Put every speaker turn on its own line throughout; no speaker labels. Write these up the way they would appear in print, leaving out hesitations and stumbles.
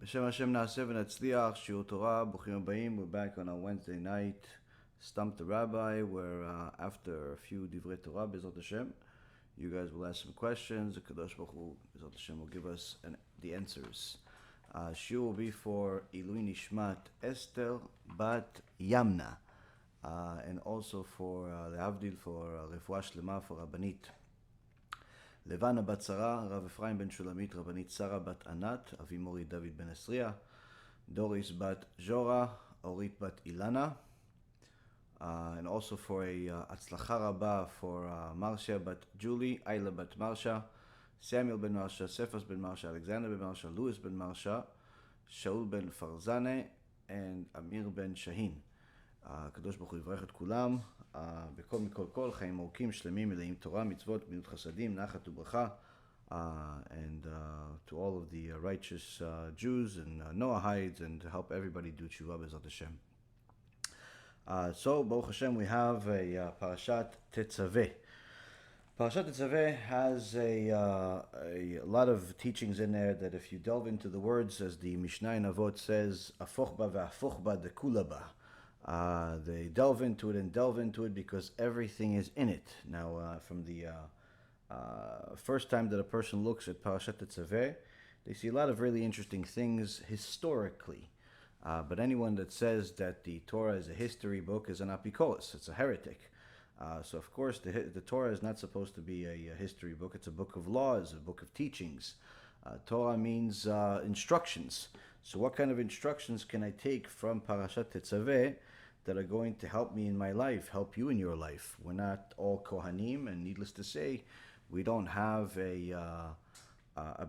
בשם השם נעשה ונצליח, שיעור תורה, ברוכים הבאים. We're back on a Wednesday night, Stump the Rabbi, where after a few divrei Torah, Bezrat Hashem, you guys will ask some questions. The Kadosh Baruch Hu, Bezrat Hashem, will give us the answers. Shiur will be for Ilui Nishmat Esther Bat Yamna, and also for Lehavdil, for Refuah Shlema, for Rabbanit לבנה בת שרה, רב אפרים בן שולמית, רבנית שרה בת ענת, אבי מורי דוד בן עשריה, דוריס בת ז'ורה, אורית בת אילנה, and also for a הצלחה רבה for מרשה בת ג'ולי, איילה בת מרשה, סמיאל בן מרשה, ספס בן מרשה, אלכסנדר בן מרשה, לואיס בן מרשה, שאול בן פרזנה, and אמיר בן שהין. הקדוש ברוך הוא יברך את כולם, בכל מכל כל, חיים ארוכים, שלמים, מלאים תורה, מצוות, גמילות חסדים, נחת וברכה, and to all of the righteous Jews and Noahides, and to help everybody do tshuva b'ezrat Hashem. So, Baruch Hashem, we have a Parashat Tetzaveh. Parashat Tetzaveh has a lot of teachings in there that if you delve into the words, as the Mishnah in Avot says, afoch ba ve'afoch ba dekula ba. They delve into it because everything is in it. Now, from the first time that a person looks at Parashat Tetzaveh, they see a lot of really interesting things historically. But anyone that says that the Torah is a history book is an apikolos. It's a heretic. So, of course, the Torah is not supposed to be a history book. It's a book of laws, a book of teachings. Torah means instructions. So what kind of instructions can I take from Parashat Tetzaveh that are going to help me in my life, help you in your life? We're not all Kohanim, and needless to say, we don't have a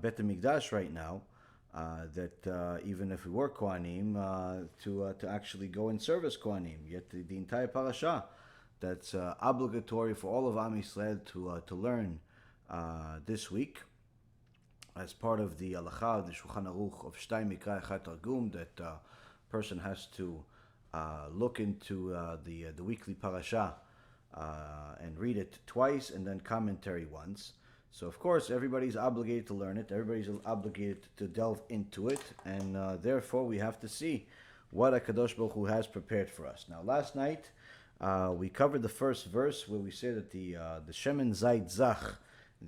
Bet HaMikdash right now, that even if we were Kohanim, to actually go and serve as Kohanim. Yet the entire parasha, that's obligatory for all of Am Yisrael to learn this week, as part of the halacha, the Shulchan Aruch of Shtay Mikra Echad Targum, that person has to look into the weekly parasha and read it twice, and then commentary once. So, of course, everybody's obligated to learn it. Everybody's obligated to delve into it, and therefore we have to see what HaKadosh Baruch Hu has prepared for us. Now, last night we covered the first verse where we say that the shemen zayit zach,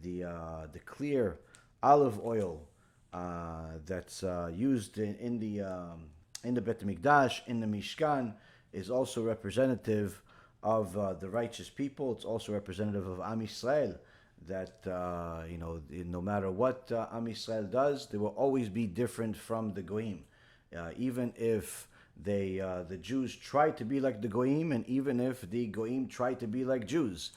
the clear olive oil that's used in the Bet HaMikdash, in the Mishkan, is also representative of the righteous people. It's also representative of Am Yisrael, that no matter what Am Yisrael does, they will always be different from the Goyim. Even if the Jews try to be like the Goyim, and even if the Goyim try to be like Jews,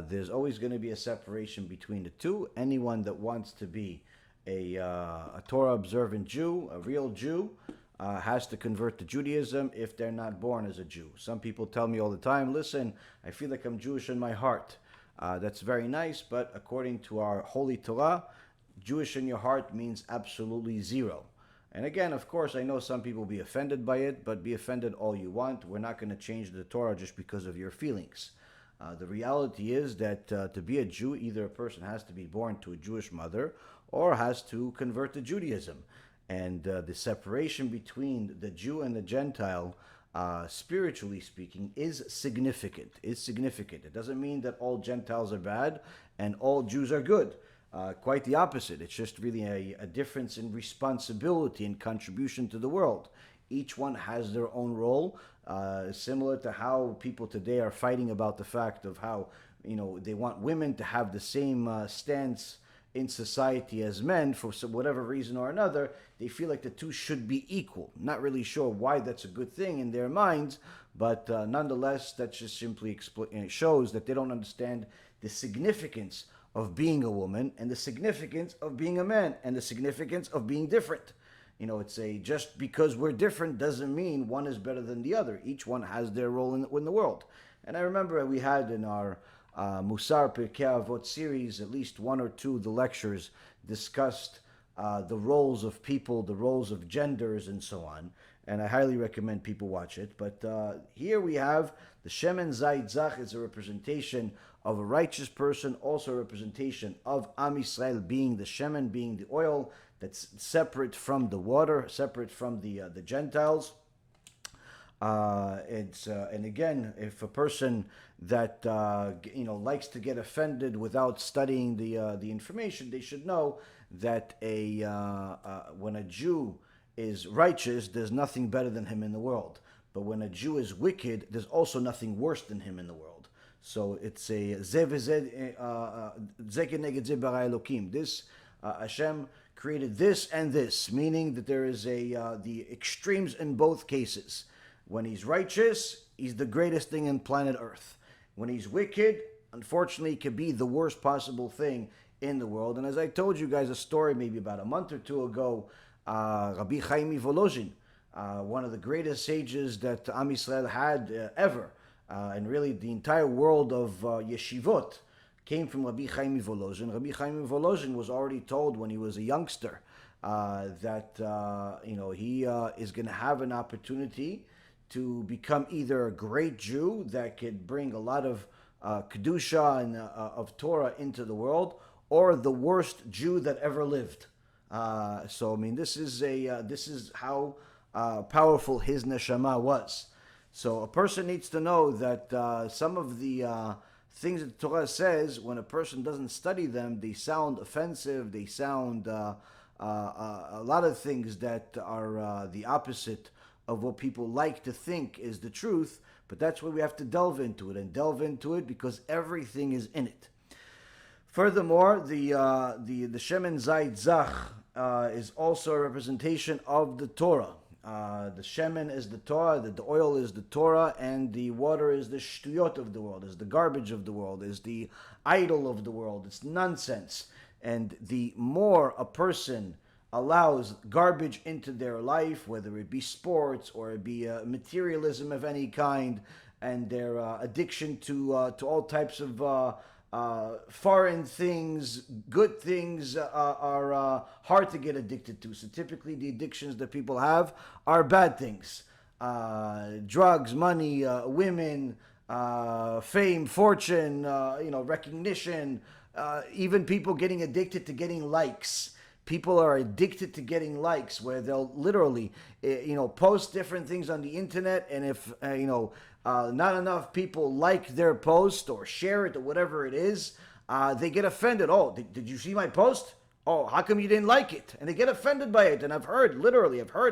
there's always going to be a separation between the two. Anyone that wants to be a Torah observant Jew, a real Jew, has to convert to Judaism if they're not born as a Jew. Some people tell me all the time, listen, I feel like I'm Jewish in my heart. That's very nice, but according to our holy Torah, Jewish in your heart means absolutely zero. And again, of course, I know some people will be offended by it, but be offended all you want. We're not going to change the Torah just because of your feelings. The reality is that to be a Jew, either a person has to be born to a Jewish mother or has to convert to Judaism. And the separation between the Jew and the Gentile, spiritually speaking, is significant. It doesn't mean that all Gentiles are bad and all Jews are good. Quite the opposite. It's just really a difference in responsibility and contribution to the world. Each one has their own role, similar to how people today are fighting about the fact of how, they want women to have the same stance in society as men. For whatever reason or another, they feel like the two should be equal. Not really sure why that's a good thing in their minds, but nonetheless, that just simply shows that they don't understand the significance of being a woman, and the significance of being a man, and the significance of being different. It's just because we're different doesn't mean one is better than the other. Each one has their role in the world. And I remember we had in our Musar Pirkei Avot series, at least one or two of the lectures discussed the roles of people, the roles of genders, and so on. And I highly recommend people watch it. But here we have the shemen zayit zach is a representation of a righteous person, also a representation of Am Yisrael being the shemen, being the oil that's separate from the water, separate from the Gentiles. And again, if a person that likes to get offended without studying the information, they should know that when a Jew is righteous, there's nothing better than him in the world. But when a Jew is wicked, there's also nothing worse than him in the world. So it's a this Hashem created this and this, meaning that there is the extremes in both cases. When he's righteous, he's the greatest thing in planet Earth. When he's wicked, unfortunately, it can be the worst possible thing in the world. And as I told you guys a story maybe about a month or two ago, Rabbi Chaim Volozhin, one of the greatest sages that Am Yisrael had ever, and really the entire world of yeshivot came from Rabbi Chaim Volozhin. Rabbi Chaim Volozhin was already told when he was a youngster that he is going to have an opportunity to become either a great Jew that could bring a lot of kedusha and of Torah into the world, or the worst Jew that ever lived. So I mean, this is how powerful his neshama was. So a person needs to know that some of the things that the Torah says, when a person doesn't study them, they sound offensive. They sound a lot of things that are the opposite of what people like to think is the truth. But that's why we have to delve into it, because everything is in it. Furthermore, the Shemen Zayit Zach is also a representation of the Torah. The Shemen is the Torah, the oil is the Torah, and the water is the shtuyot of the world, is the garbage of the world, is the idol of the world. It's nonsense. And the more a person allows garbage into their life, whether it be sports or it be materialism of any kind, and their addiction to all types of foreign things, good things are hard to get addicted to. So typically the addictions that people have are bad things. Drugs, money, women, fame, fortune, recognition, even people getting addicted to getting likes. People are addicted to getting likes, where they'll literally, post different things on the internet, and if, not enough people like their post or share it or whatever it is, they get offended. Oh, did you see my post? Oh, how come you didn't like it? And they get offended by it. And I've heard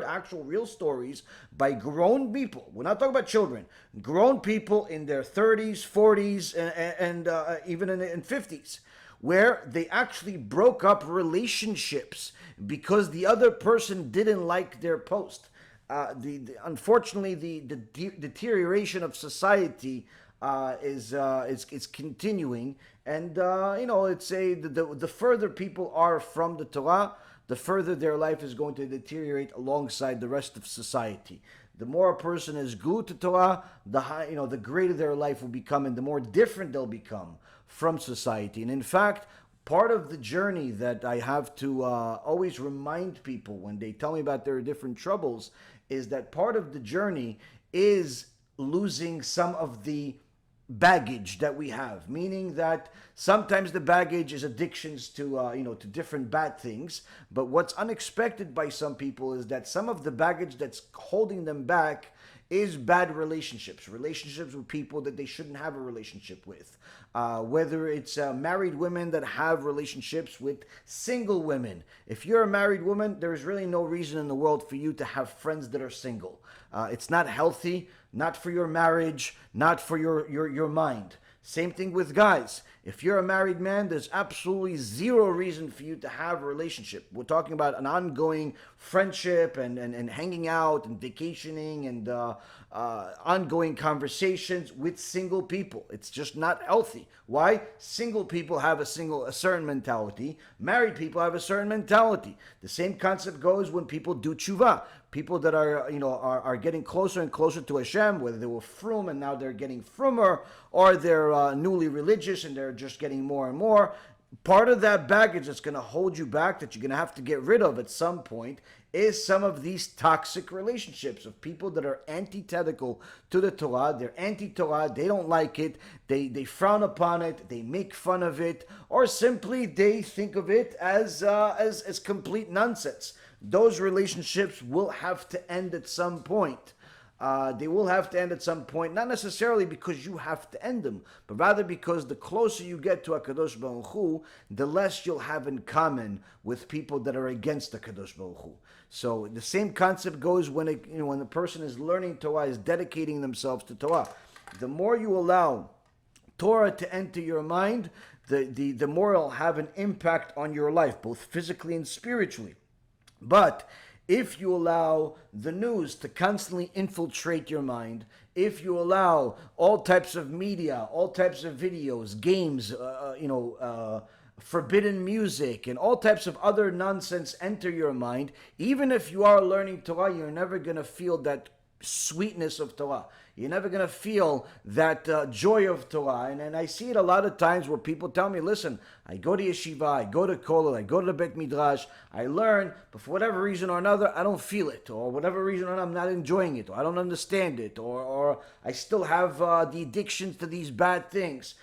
actual real stories by grown people. We're not talking about children. Grown people in their 30s, 40s, and even in 50s. Where they actually broke up relationships because the other person didn't like their post. Unfortunately, the deterioration of society is continuing, and the further people are from the Torah, the further their life is going to deteriorate alongside the rest of society. The more a person is glued to Torah, the greater their life will become, and the more different they'll become from society. And in fact, part of the journey that I have to always remind people when they tell me about their different troubles is that part of the journey is losing some of the baggage that we have, meaning that sometimes the baggage is addictions to different bad things. But what's unexpected by some people is that some of the baggage that's holding them back is bad relationships with people that they shouldn't have a relationship with. Whether it's married women that have relationships with single women. If you're a married woman, there's really no reason in the world for you to have friends that are single. It's not healthy, not for your marriage, not for your mind. Same thing with guys. If you're a married man, there's absolutely zero reason for you to have a relationship. We're talking about an ongoing friendship and hanging out and vacationing and ongoing conversations with single people. It's just not healthy. Why? Single people have a certain mentality. Married people have a certain mentality. The same concept goes when people do tshuva. People that are getting closer and closer to Hashem, whether they were frum and now they're getting frumer, or they're newly religious and they're just getting more and more. part of that baggage that's going to hold you back, that you're going to have to get rid of at some point, is some of these toxic relationships of people that are antithetical to the Torah. They're anti-Torah. They don't like it. They frown upon it. They make fun of it, or simply they think of it as complete nonsense. Those relationships will have to end at some point. They will have to end at some point, not necessarily because you have to end them, but rather because the closer you get to HaKadosh Baruch Hu, the less you'll have in common with people that are against HaKadosh Baruch Hu. So the same concept goes when when the person is learning Torah, is dedicating themselves to Torah. The more you allow Torah to enter your mind, the more it'll have an impact on your life, both physically and spiritually. But if you allow the news to constantly infiltrate your mind, if you allow all types of media, all types of videos, games, forbidden music, and all types of other nonsense enter your mind, even if you are learning Torah, you're never going to feel that sweetness of Torah. You're never going to feel that joy of Torah. And I see it a lot of times where people tell me, listen, I go to yeshiva, I go to kollel, I go to the bet midrash, I learn, but for whatever reason or another, I don't feel it, or whatever reason or another, I'm not enjoying it, or I don't understand it, or I still have the addictions to these bad things.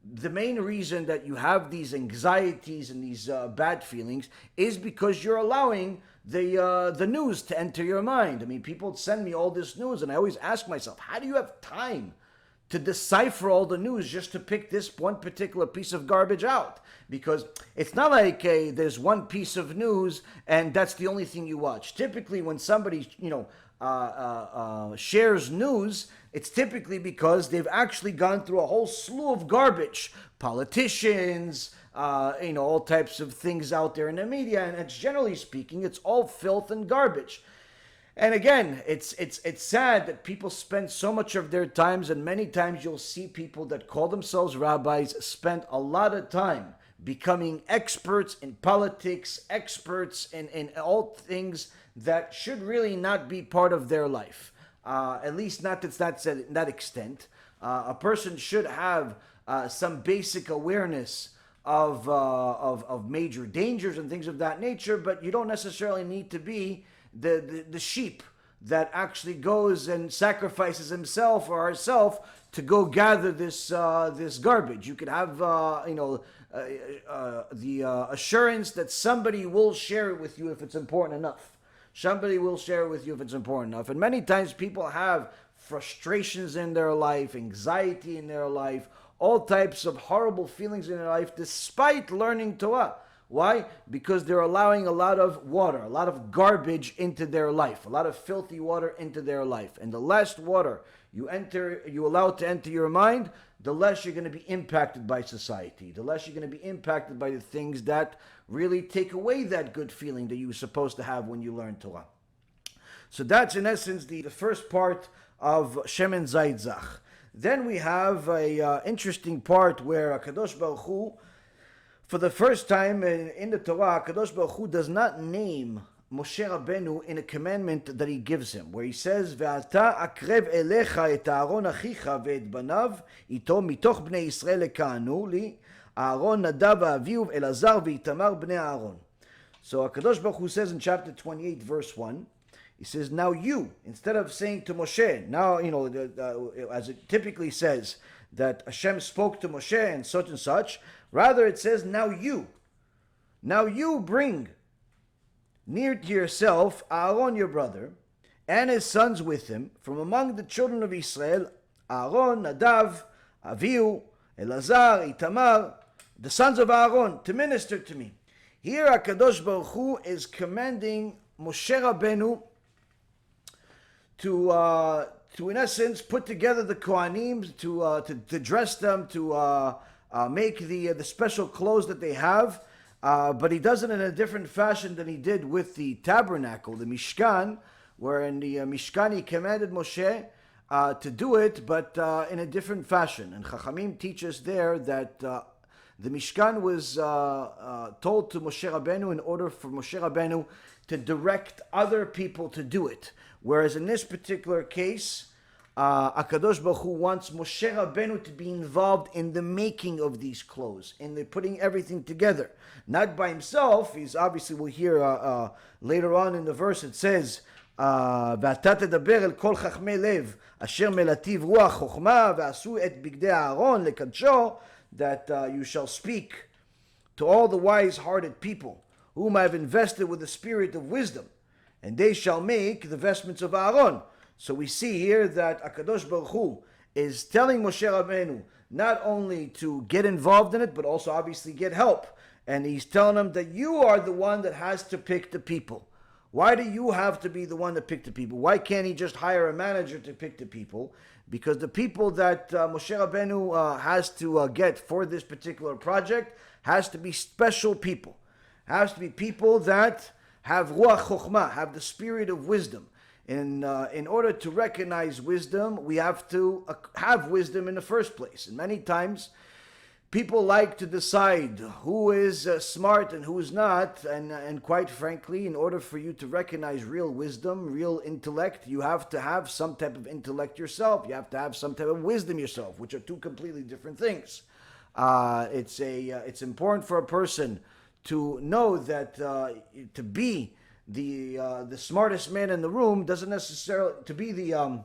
The main reason that you have these anxieties and these bad feelings is because you're allowing the news to enter your mind. I mean, people send me all this news, and I always ask myself, how do you have time to decipher all the news just to pick this one particular piece of garbage out? Because it's not like there's one piece of news and that's the only thing you watch. Typically, when somebody shares news, it's typically because they've actually gone through a whole slew of garbage, politicians, all types of things out there in the media, and it's generally speaking, it's all filth and garbage. And again, it's sad that people spend so much of their times, and many times you'll see people that call themselves rabbis spend a lot of time becoming experts in politics, experts in all things that should really not be part of their life. At least not to that extent. A person should have some basic awareness of major dangers and things of that nature, but you don't necessarily need to be the sheep that actually goes and sacrifices himself or herself to go gather this garbage. You could have the assurance that somebody will share it with you if it's important enough. Somebody will share it with you if it's important enough. And many times people have frustrations in their life, anxiety in their life, all types of horrible feelings in their life despite learning Torah. Why? Because they're allowing a lot of water, a lot of garbage into their life, a lot of filthy water into their life. And the less water you allow to enter your mind, the less you're going to be impacted by society, the less you're going to be impacted by the things that really take away that good feeling that you were supposed to have when you learn Torah. So that's in essence the first part of Shemen Zayit Zach. Then we have a interesting part where HaKadosh Baruch Hu, for the first time in the Torah, HaKadosh Baruch Hu does not name Moshe Rabbeinu in a commandment that he gives him, where he says, "Ve'ata akrev elecha et Aaron achicha ve'et banav ito mitoch bnei Yisrael lekahanu li Aaron Nadav v'avihu Elazar v'itamar bnei Aaron." So HaKadosh Baruch Hu says in chapter 28, verse 1, he says, now you, instead of saying to Moshe, now, as it typically says, that Hashem spoke to Moshe and such, rather it says, now you bring near to yourself Aaron your brother, and his sons with him, from among the children of Israel, Aaron, Nadav, Avihu, Elazar, Itamar, the sons of Aaron, to minister to me. Here HaKadosh Baruch Hu is commanding Moshe Rabbeinu to in essence put together the Kohanim, to dress them, to make the special clothes that they have, but he does it in a different fashion than he did with the tabernacle, the Mishkan, where in the Mishkan he commanded Moshe to do it, but in a different fashion. And Chachamim teach us there that the Mishkan was told to Moshe Rabbeinu in order for Moshe Rabbeinu to direct other people to do it. Whereas in this particular case, HaKadosh Baruch Hu wants Moshe Rabbeinu to be involved in the making of these clothes, in the putting everything together. Not by himself. He's obviously, we'll hear later on in the verse, it says, ואתה תדבר אל כל חכמי לב אשר מלטיב רוח חוכמה ועשו את בגדי אהרון לקדשו, that you shall speak to all the wise-hearted people whom I have invested with the spirit of wisdom, and they shall make the vestments of Aaron. So we see here that HaKadosh Baruch Hu is telling Moshe Rabbeinu not only to get involved in it, but also obviously get help. And he's telling him that you are the one that has to pick the people. Why do you have to be the one to pick the people? Why can't he just hire a manager to pick the people? Because the people that Moshe Rabbeinu has to get for this particular project has to be special people. Has to be people that have ruach chokhmah, have the spirit of wisdom. In order to recognize wisdom, we have to have wisdom in the first place. And many times, people like to decide who is smart and who is not. And quite frankly, in order for you to recognize real wisdom, real intellect, you have to have some type of intellect yourself. You have to have some type of wisdom yourself, which are two completely different things. It's important for a person to know that to be the smartest man in the room doesn't necessarily, to be the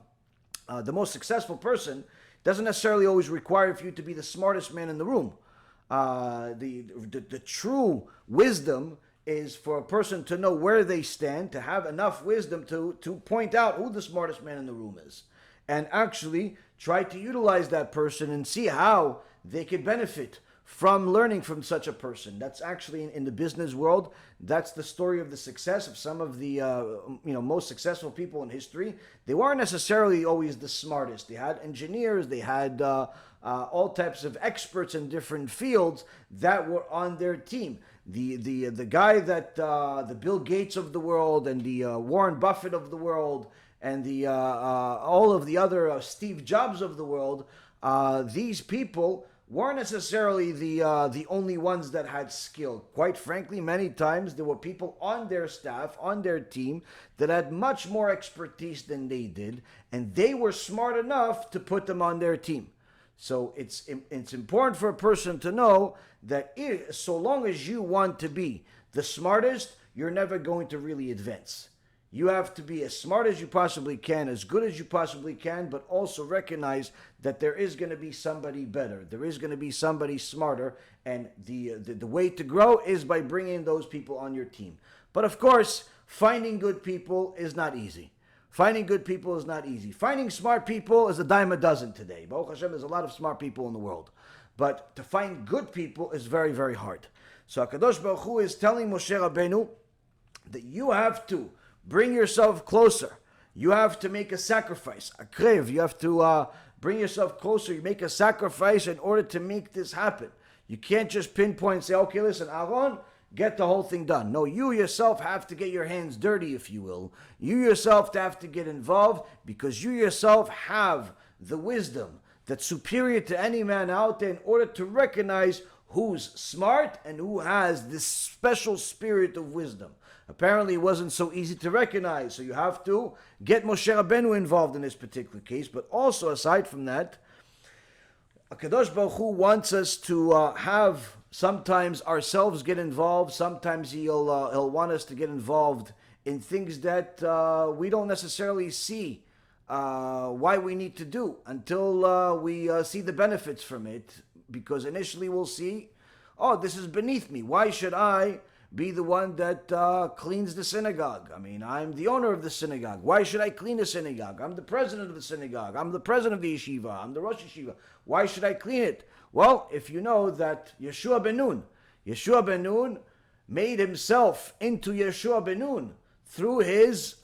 most successful person doesn't necessarily always require for you to be the smartest man in the room. The true wisdom is for a person to know where they stand, to have enough wisdom to point out who the smartest man in the room is, and actually try to utilize that person and see how they could benefit from learning from such a person. That's actually in the business world. That's the story of the success of some of the most successful people in history. They weren't necessarily always the smartest. They had engineers. They had all types of experts in different fields that were on their team. The guy that the Bill Gates of the world and the Warren Buffett of the world and the all of the other Steve Jobs of the world. These people weren't necessarily the only ones that had skill. Quite frankly, many times there were people on their staff, on their team, that had much more expertise than they did, and they were smart enough to put them on their team. So it's important for a person to know that so long as you want to be the smartest, you're never going to really advance. You have to be as smart as you possibly can, as good as you possibly can, but also recognize that there is going to be somebody better. There is going to be somebody smarter, and the way to grow is by bringing those people on your team. But of course, finding good people is not easy. Finding good people is not easy. Finding smart people is a dime a dozen today. Baruch Hashem, there's a lot of smart people in the world. But to find good people is very, very hard. So HaKadosh Baruch Hu is telling Moshe Rabbeinu that you have to bring yourself closer. You have to make a sacrifice, a krev. You have to bring yourself closer. You make a sacrifice in order to make this happen. You can't just pinpoint and say, okay, listen, Aaron, get the whole thing done. No, you yourself have to get your hands dirty, if you will. You yourself have to get involved because you yourself have the wisdom that's superior to any man out there in order to recognize who's smart and who has this special spirit of wisdom. Apparently it wasn't so easy to recognize, so you have to get Moshe Rabbeinu involved in this particular case. But also, aside from that, HaKadosh Baruch Hu wants us to have sometimes ourselves get involved. Sometimes he'll want us to get involved in things that we don't necessarily see why we need to do until we see the benefits from it. Because initially we'll see, oh, this is beneath me. Why should I be the one that cleans the synagogue? I mean, I'm the owner of the synagogue. Why should I clean the synagogue? I'm the president of the synagogue. I'm the president of the yeshiva. I'm the Rosh Yeshiva. Why should I clean it? Well, if you know that Yeshua Benun made himself into Yeshua Benun through his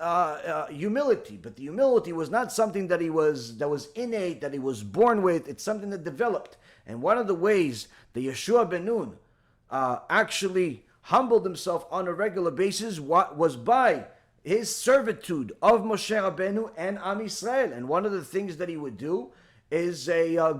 humility. But the humility was not something that was innate, that he was born with. It's something that developed. And one of the ways that Yeshua Benun actually humbled himself on a regular basis was by his servitude of Moshe Rabbeinu and Am Yisrael. And one of the things that he would do is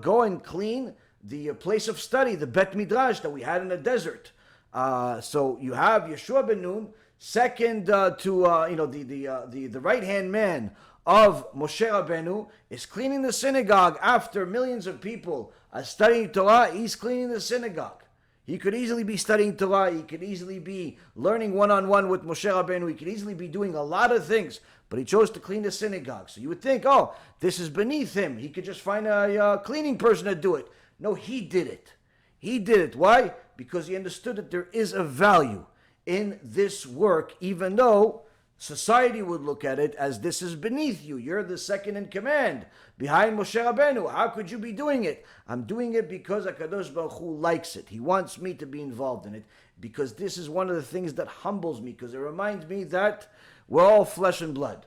go and clean the place of study, the Bet Midrash that we had in the desert. So you have Yeshua Benun, second to the right hand man of Moshe Rabbeinu is cleaning the synagogue after millions of people are studying Torah. He's cleaning the synagogue. He could easily be studying Torah. He could easily be learning one-on-one with Moshe Rabbeinu. He could easily be doing a lot of things, but he chose to clean the synagogue. So you would think, oh, this is beneath him. He could just find a cleaning person to do it. No, he did it. He did it. Why? Because he understood that there is a value in this work, even though society would look at it as this is beneath you. You're the second in command behind Moshe Rabbeinu. How could you be doing it? I'm doing it because HaKadosh Baruch Hu likes it. He wants me to be involved in it because this is one of the things that humbles me, because it reminds me that we're all flesh and blood.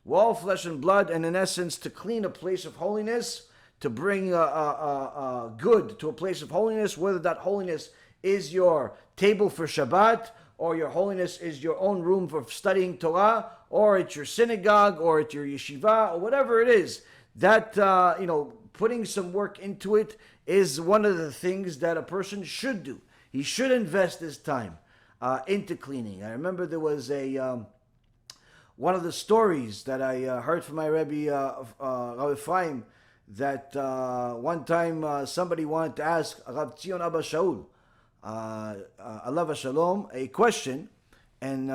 We're all flesh and blood, and in essence, to clean a place of holiness, to bring good to a place of holiness, whether that holiness is your table for Shabbat, or your holiness is your own room for studying Torah, or it's your synagogue, or it's your yeshiva, or whatever it is, that, putting some work into it is one of the things that a person should do. He should invest his time into cleaning. I remember there was one of the stories that I heard from my Rabbi Reuven, that one time somebody wanted to ask Rav Tzion Abba Shaul, Alav Shalom, a question, and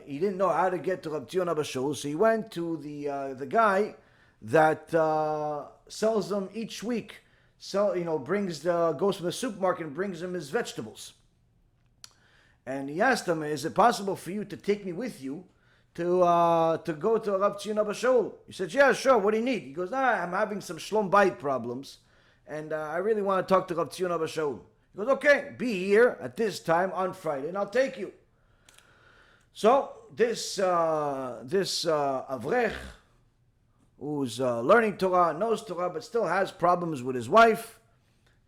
he didn't know how to get to Rav Tzion Abba Shaul, so he went to the guy that sells them each week. So goes from the supermarket and brings him his vegetables. And he asked him, "Is it possible for you to take me with you to go to Rav Tzion Abba Shaul?" He said, "Yeah, sure. What do you need?" He goes, "I'm having some shlom bayit problems, and I really want to talk to Rav Tzion Abba Shaul." He goes, "Okay, be here at this time on Friday, and I'll take you." So this avrech, who's learning Torah, knows Torah, but still has problems with his wife,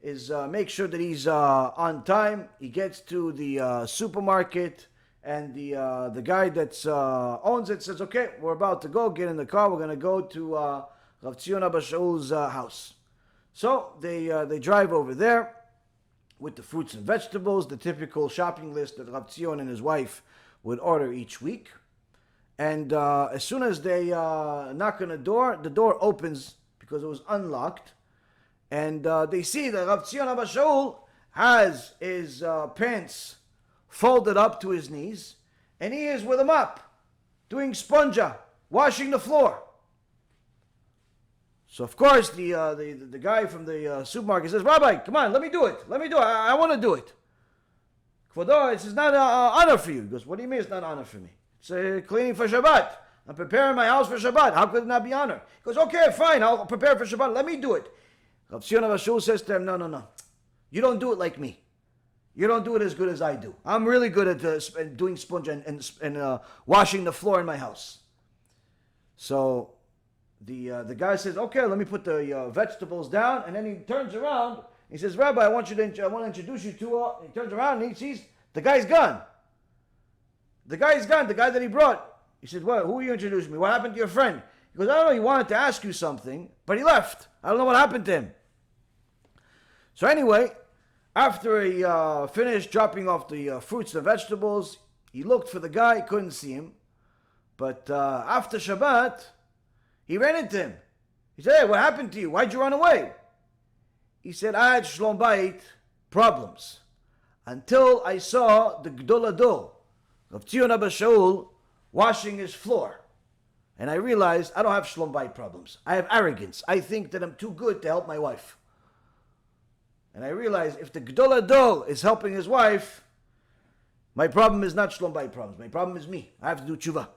is make sure that he's on time. He gets to the supermarket, and the guy that owns it says, "Okay, we're about to go. Get in the car. We're going to go to Rav Tzion Abba Shaul's house." So they drive over there with the fruits and vegetables, the typical shopping list that Rav Tzion and his wife would order each week. And as soon as they knock on the door opens because it was unlocked. And they see that Rav Tzion Abba Shaul has his pants folded up to his knees, and he is with a mop, doing sponja, washing the floor. So of course the guy from the supermarket says, "Rabbi, come on, let me do it. I want to do it." Kvodo, this is not an honor for you. He goes, "What do you mean it's not an honor for me? It's cleaning for Shabbat. I'm preparing my house for Shabbat. How could it not be honor?" He goes, "Okay, fine, I'll prepare for Shabbat. Let me do it." Rav Tzion Abba Shaul says to him, No. You don't do it like me. You don't do it as good as I do. I'm really good at doing sponge and washing the floor in my house." So the guy says, "Okay, let me put the vegetables down." And then he turns around. He says, "Rabbi, I want to introduce you to." He turns around and he sees the guy's gone. The guy's gone. The guy that he brought. He said, "Well, who are you introducing me? What happened to your friend?" He goes, "I don't know. He wanted to ask you something, but he left. I don't know what happened to him." So anyway, after he finished dropping off the fruits and vegetables, he looked for the guy, couldn't see him. But after Shabbat, he ran into him. He said, "Hey, what happened to you? Why'd you run away?" He said, "I had shlom bayit problems until I saw the Gdol Ador, Rav Tzion Abba Shaul, washing his floor. And I realized I don't have shlom bayit problems. I have arrogance. I think that I'm too good to help my wife. And I realized if the Gdol Ador is helping his wife, my problem is not shlom bayit problems. My problem is me. I have to do tshuva."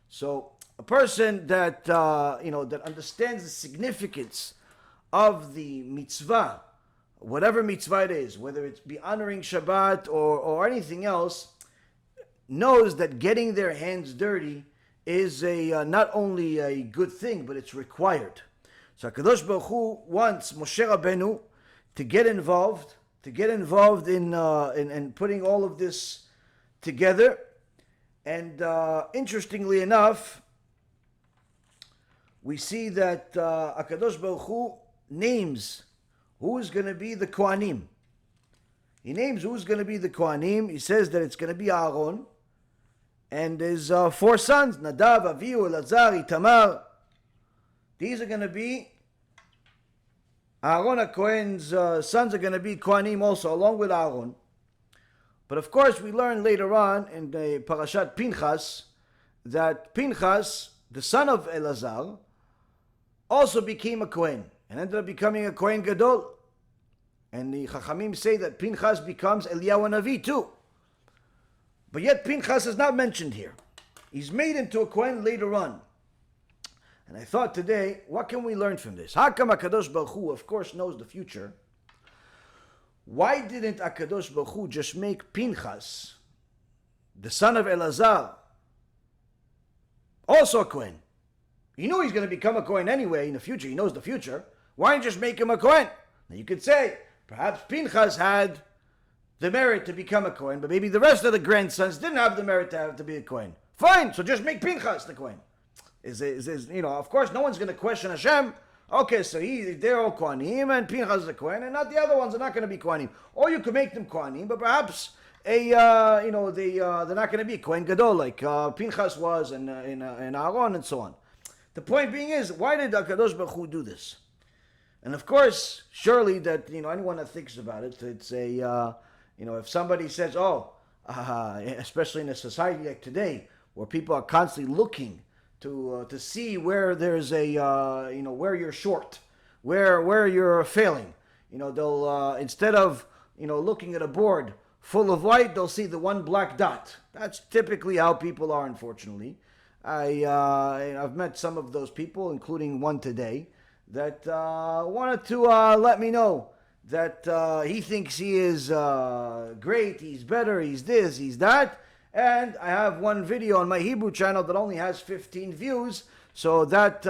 So a person that that understands the significance of the mitzvah, whatever mitzvah it is, whether it's be honoring Shabbat or anything else, knows that getting their hands dirty is not only a good thing, but it's required. So HaKadosh Baruch Hu wants Moshe Rabbeinu to get involved in putting all of this together. And interestingly enough, we see that HaKadosh Baruch Hu names who is going to be the Kohanim. He names who's going to be the Kohanim. He says that it's going to be Aaron, and his 4 sons, Nadav, Avihu, Elazar, Itamar. These are going to be Aaron HaKohen's sons are going to be Kohanim also, along with Aaron. But of course, we learn later on in the Parashat Pinchas that Pinchas, the son of Elazar, also became a Kohen and ended up becoming a Kohen Gadol. And the Chachamim say that Pinchas becomes Eliyahu Navi too. But yet Pinchas is not mentioned here. He's made into a Kohen later on. And I thought today, what can we learn from this? How come HaKadosh Baruch Hu, of course, knows the future? Why didn't HaKadosh Baruch Hu just make Pinchas, the son of Elazar, also a Kohen? He knew he's going to become a Kohen anyway in the future. He knows the future. Why didn't just make him a Kohen? Now you could say, perhaps Pinchas had the merit to become a Kohen, but maybe the rest of the grandsons didn't have the merit to be a Kohen. Fine, so just make Pinchas the Kohen. Of course, no one's going to question Hashem. Okay, so they're all Kohanim, and Pinchas is a Kohen, and not the other ones are not going to be Kohanim. Or you could make them Kohanim, but perhaps they're not going to be Kohen Gadol like Pinchas was, and Aaron, and so on. The point being is, why did HaKadosh Baruch Hu do this? And of course, surely that anyone that thinks about it, it's if somebody says, especially in a society like today, where people are constantly looking to see where there's where you're short, where you're failing. They'll instead of looking at a board full of white, they'll see the one black dot. That's typically how people are, unfortunately. I've met some of those people, including one today, that wanted to let me know that he thinks he is great, he's better, he's this, he's that. And I have one video on my Hebrew channel that only has 15 views, so that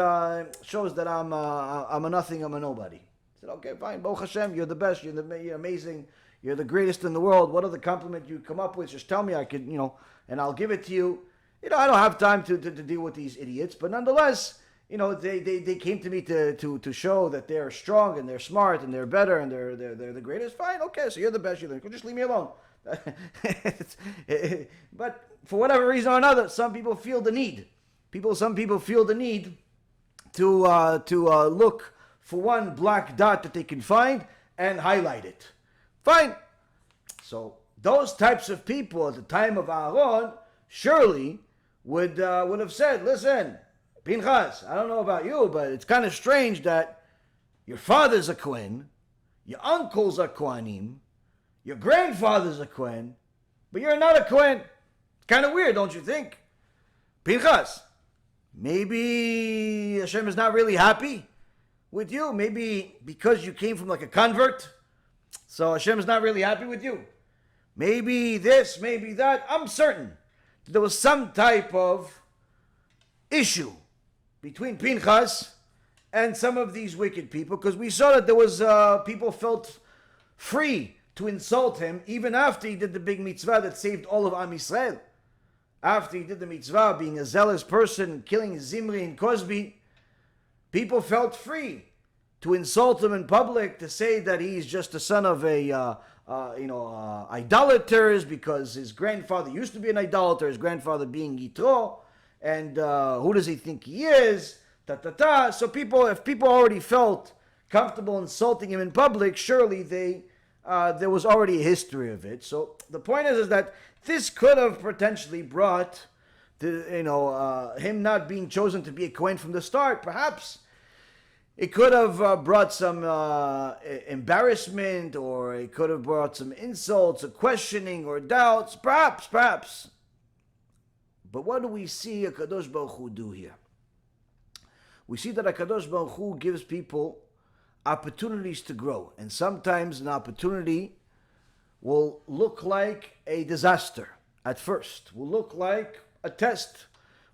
shows that I'm a nothing, I'm a nobody. I said, okay, fine, Baruch Hashem, you're the best, you're amazing, you're the greatest in the world. What other compliment you come up with? Just tell me, I could, and I'll give it to you. I don't have time to deal with these idiots, but nonetheless, they came to me to show that they're strong and they're smart and they're better and they're the greatest. Fine, okay, so you're the best, just leave me alone. But for whatever reason or another, some people feel the need. Some people feel the need to look for one black dot that they can find and highlight it. Fine. So those types of people at the time of Aaron surely would have said, listen, Pinchas, I don't know about you, but it's kind of strange that your father's a Kohen, your uncles are Kohanim, your grandfather's a Kohen, but you're not a Kohen. It's kind of weird, don't you think? Pinchas, maybe Hashem is not really happy with you. Maybe because you came from like a convert, so Hashem is not really happy with you. Maybe this, maybe that. I'm certain there was some type of issue between Pinchas and some of these wicked people, because we saw that there was people felt free to insult him even after he did the big mitzvah that saved all of Am Yisrael. After he did the mitzvah, being a zealous person, killing Zimri and Cosby, people felt free to insult him in public, to say that he's just the son of idolaters because his grandfather used to be an idolater, his grandfather being Yitro, and who does he think he is? So if people already felt comfortable insulting him in public, surely there was already a history of it. So the point is that this could have potentially brought him not being chosen to be a Kohen from the start. Perhaps it could have brought some embarrassment, or it could have brought some insults, or questioning, or doubts. Perhaps. But what do we see HaKadosh Baruch Hu do here? We see that HaKadosh Baruch Hu gives people opportunities to grow. And sometimes an opportunity will look like a disaster at first, will look like a test,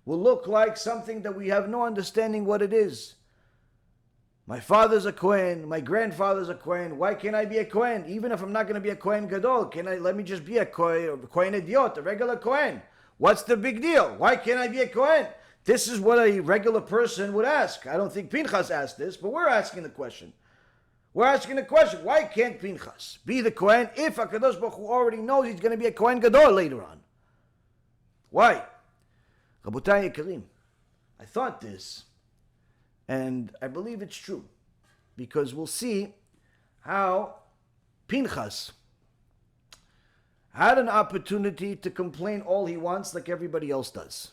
will look like something that we have no understanding what it is. My father's a Kohen, my grandfather's a Kohen, why can't I be a Kohen? Even if I'm not going to be a Kohen Gadol, let me just be a Kohen Idiot, a regular Kohen? What's the big deal? Why can't I be a Kohen? This is what a regular person would ask. I don't think Pinchas asked this, but we're asking the question. Why can't Pinchas be the Kohen if HaKadosh Baruch Hu already knows he's going to be a Kohen Gadol later on? Why? Rabotai Yekarim, I thought this, and I believe it's true, because we'll see how Pinchas had an opportunity to complain all he wants like everybody else does.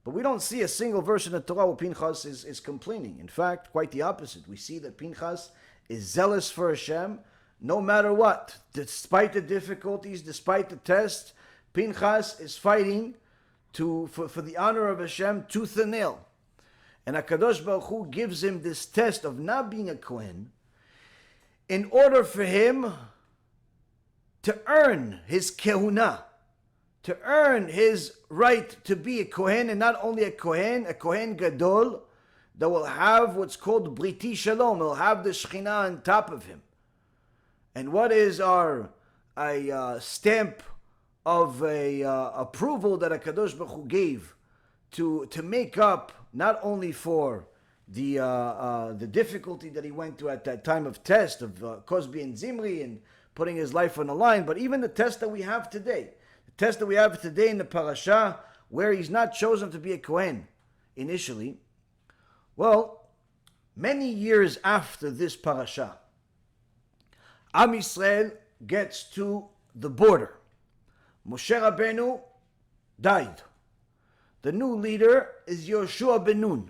But we don't see a single verse in the Torah where Pinchas is complaining. In fact, quite the opposite. We see that Pinchas is zealous for Hashem no matter what. Despite the difficulties, despite the test, Pinchas is fighting for the honor of Hashem tooth and nail. And HaKadosh Baruch Hu gives him this test of not being a Kohen in order for him to earn his kehuna, to earn his right to be a Kohen, and not only a Kohen Gadol, that will have what's called Briti Shalom, will have the Shekhinah on top of him. And what is our stamp of approval that HaKadosh Baruch Hu gave to make up not only for the difficulty that he went through at that time of test of Cosby and Zimri and putting his life on the line, but even the test that we have today. The test that we have today in the parasha, where he's not chosen to be a Kohen initially. Well, many years after this parasha, Am Yisrael gets to the border. Moshe Rabbeinu died. The new leader is Yeshua Benun.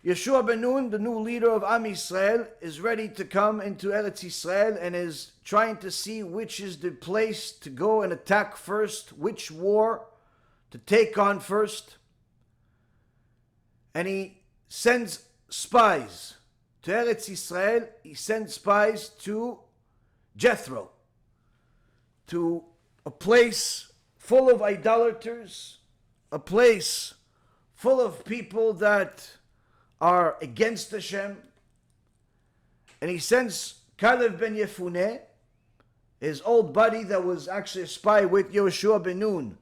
Yeshua Benun, the new leader of Am Yisrael, is ready to come into Eretz Yisrael and is trying to see which is the place to go and attack first, which war to take on first. And he sends spies to Eretz Yisrael. He sends spies to Jethro, to a place full of idolaters, a place full of people that are against Hashem. And he sends Caleb ben Yefuneh, his old buddy that was actually a spy with Yeshua Benun,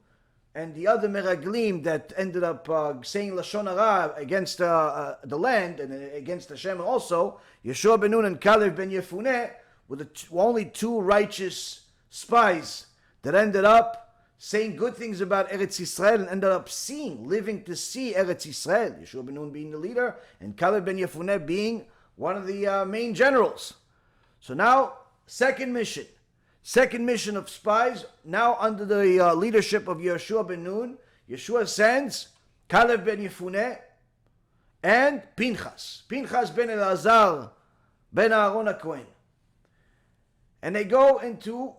and the other Meraglim that ended up saying lashon hara against the land and against Hashem also. Yeshua Benun and Caleb ben Yefuneh were only two righteous spies that ended up saying good things about Eretz Yisrael and ended up living to see Eretz Yisrael. Yeshua Benun being the leader and Caleb ben Yefuneh being one of the main generals. So now, second mission of spies, now under the leadership of Yeshua Benun. Yeshua sends Caleb ben Yefuneh and Pinchas ben Elazar ben Aaron HaKohen. And they go into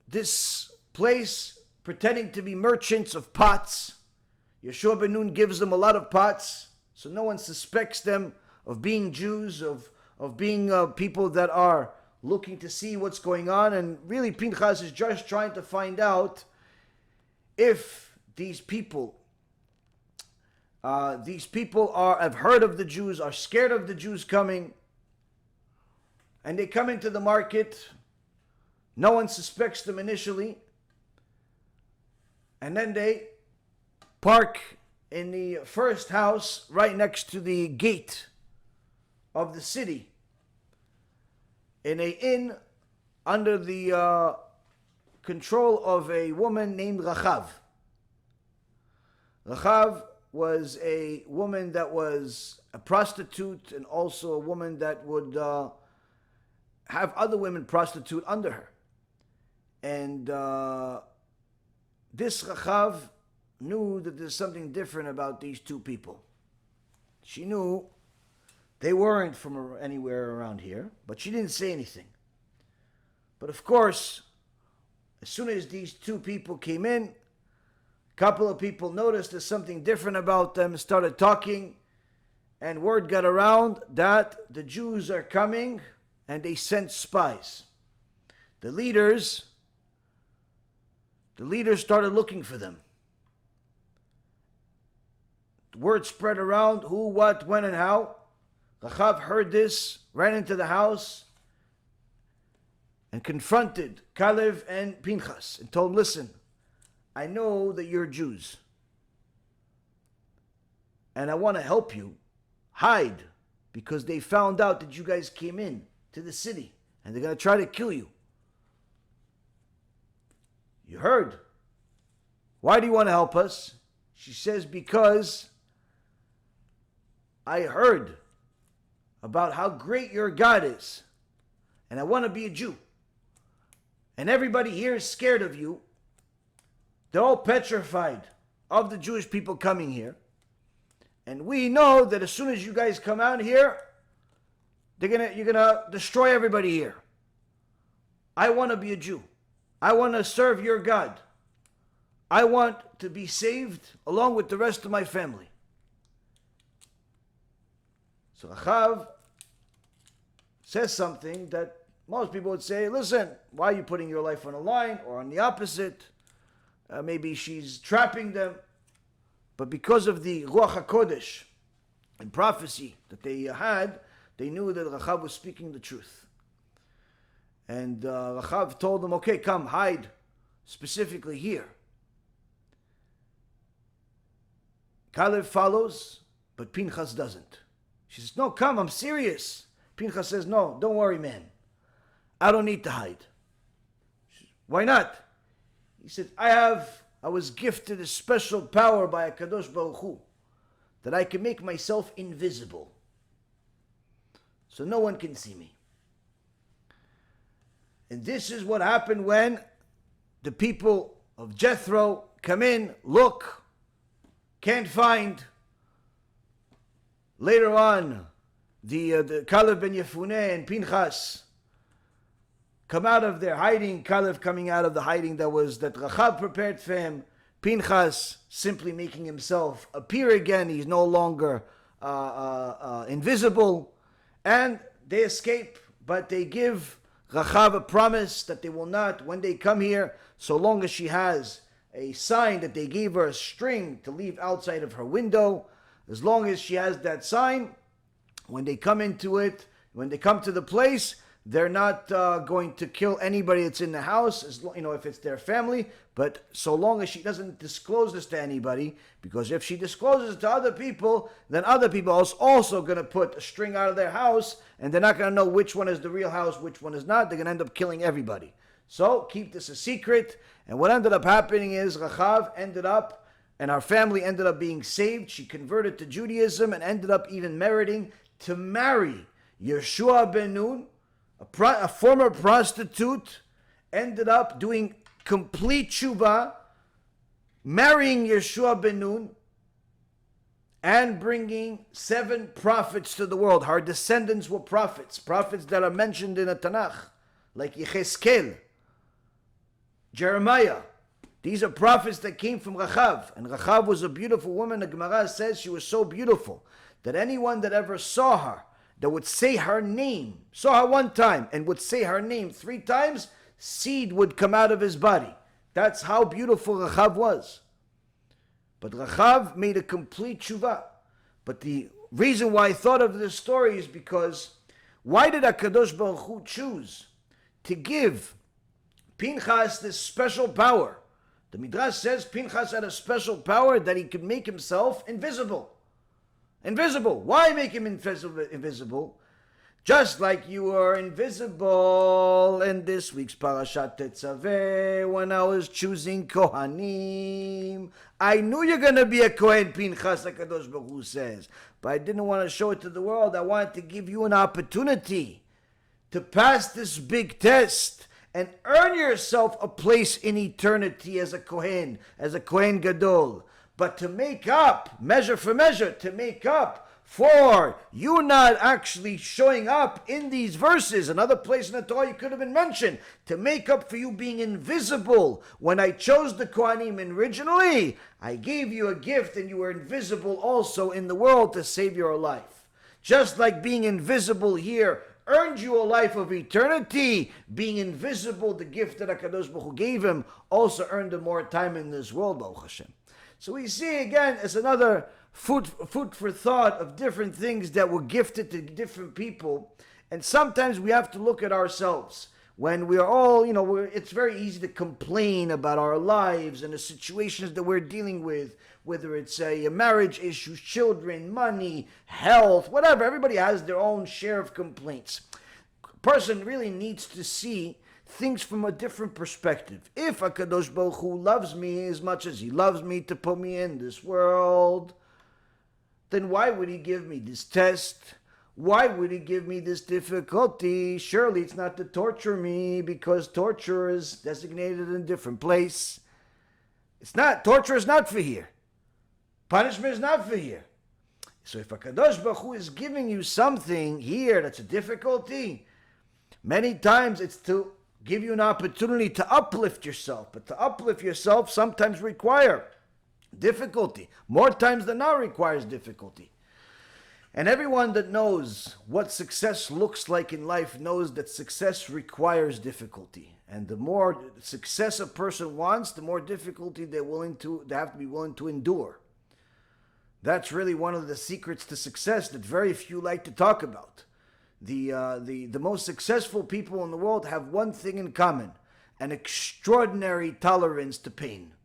this place pretending to be merchants of pots. Yeshua Benun gives them a lot of pots, so no one suspects them of being Jews, of being people that are looking to see what's going on. And really Pinchas is just trying to find out if these people have heard of the Jews, are scared of the Jews coming. And they come into the market. No one suspects them initially. And then they park in the first house right next to the gate of the city, in an inn under the control of a woman named Rachav. Rachav was a woman that was a prostitute and also a woman that would have other women prostitute under her. And this Rachav knew that there's something different about these two people. She knew they weren't from anywhere around here, but she didn't say anything. But of course, as soon as these two people came in, a couple of people noticed there's something different about them, started talking, and word got around that the Jews are coming, and they sent spies. The leaders started looking for them. The word spread around who, what, when, and how. Rachav heard this, ran into the house, and confronted Caleb and Pinchas and told them, listen, I know that you're Jews, and I want to help you hide because they found out that you guys came in to the city and they're going to try to kill you. You heard. Why do you want to help us? She says, because I heard about how great your God is, and I want to be a Jew. And everybody here is scared of you. They're all petrified of the Jewish people coming here. And we know that as soon as you guys come out here, you're gonna destroy everybody here. I want to be a Jew. I want to serve your God. I want to be saved along with the rest of my family. So Rachav says something that most people would say, listen, why are you putting your life on the line? Or on the opposite, maybe she's trapping them. But because of the Ruach HaKodesh and prophecy that they had, they knew that Rachav was speaking the truth. And Rachav told them, okay, come, hide specifically here. Caleb follows, but Pinchas doesn't. She says, no, come, I'm serious. Pinchas says, no, don't worry, man. I don't need to hide. She says, why not? He said, I was gifted a special power by a Kadosh Baruch Hu, that I can make myself invisible, so no one can see me. And this is what happened when the people of Jethro come in, look, can't find. Later on, the Caleb ben Yefuneh and Pinchas come out of their hiding. Caleb coming out of the hiding that Rachav prepared for him. Pinchas simply making himself appear again. He's no longer invisible. And they escape, but they give Rachav a promise that they will not, when they come here, so long as she has a sign that they gave her a string to leave outside of her window, as long as she has that sign, when they come into it, when they come to the place, they're not going to kill anybody that's in the house, if it's their family, but so long as she doesn't disclose this to anybody, because if she discloses it to other people, then other people are also going to put a string out of their house, and they're not going to know which one is the real house, which one is not. They're going to end up killing everybody. So keep this a secret. And what ended up happening is Rachav ended up, and our family ended up being saved. She converted to Judaism and ended up even meriting to marry Yeshua Benun, a former prostitute, ended up doing complete tshuva, marrying Yeshua Benun, and bringing 7 prophets to the world. Her descendants were prophets that are mentioned in the Tanakh, like Yecheskel, Jeremiah. These are prophets that came from Rachav. And Rachav was a beautiful woman. The Gemara says she was so beautiful that anyone that ever saw her, that would say her name, saw her one time and would say her name 3 times, seed would come out of his body. That's how beautiful Rachav was. But Rachav made a complete tshuva. But the reason why I thought of this story is because why did HaKadosh Baruch Hu choose to give Pinchas this special power? The Midrash says Pinchas had a special power that he could make himself invisible. Invisible. Why make him invisible? Just like you were invisible in this week's Parashat Tetzaveh when I was choosing Kohanim. I knew you're going to be a Kohen, Pinchas, like HaKadosh Baruch Hu says. But I didn't want to show it to the world. I wanted to give you an opportunity to pass this big test and earn yourself a place in eternity as a Kohen Gadol. But to make up, measure for measure, to make up for you not actually showing up in these verses, another place in the Torah you could have been mentioned, to make up for you being invisible. When I chose the Kohanim originally, I gave you a gift and you were invisible also in the world to save your life. Just like being invisible here earned you a life of eternity, being invisible, the gift that HaKadosh Baruch Hu gave him, also earned him more time in this world, Baruch Hashem. So we see again as another food for thought of different things that were gifted to different people. And sometimes we have to look at ourselves. When we are all, it's very easy to complain about our lives and the situations that we're dealing with, whether it's a marriage issue, children, money, health, whatever. Everybody has their own share of complaints. person really needs to see things from a different perspective. If HaKadosh Baruch Hu loves me as much as he loves me to put me in this world, then why would he give me this test? Why would he give me this difficulty? Surely it's not to torture me, because torture is designated in a different place. It's not. Torture is not for here. Punishment is not for here. So if HaKadosh Baruch Hu is giving you something here that's a difficulty, many times it's to give you an opportunity to uplift yourself. But to uplift yourself sometimes require difficulty. More times than not requires difficulty. And everyone that knows what success looks like in life knows that success requires difficulty. And the more success a person wants, the more difficulty they have to be willing to endure. That's really one of the secrets to success that very few like to talk about. The most successful people in the world have one thing in common: an extraordinary tolerance to pain.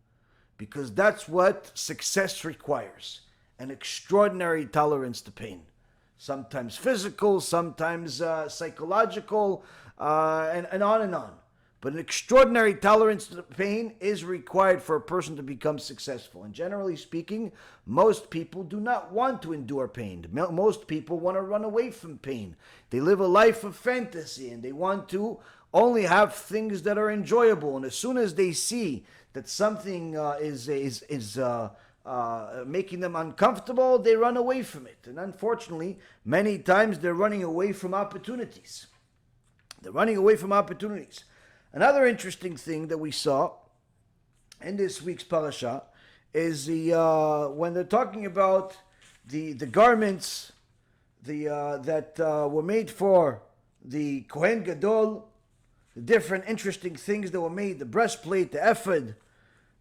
Because that's what success requires. An extraordinary tolerance to pain. Sometimes physical, sometimes psychological, and on and on. But an extraordinary tolerance to pain is required for a person to become successful. And generally speaking, most people do not want to endure pain. Most people want to run away from pain. They live a life of fantasy, and they want to only have things that are enjoyable. And as soon as they see that something is making them uncomfortable, they run away from it. And unfortunately, many times they're running away from opportunities. They're running away from opportunities. Another interesting thing that we saw in this week's parasha is when they're talking about the garments that were made for the Kohen Gadol, the different interesting things that were made, the breastplate, the ephod,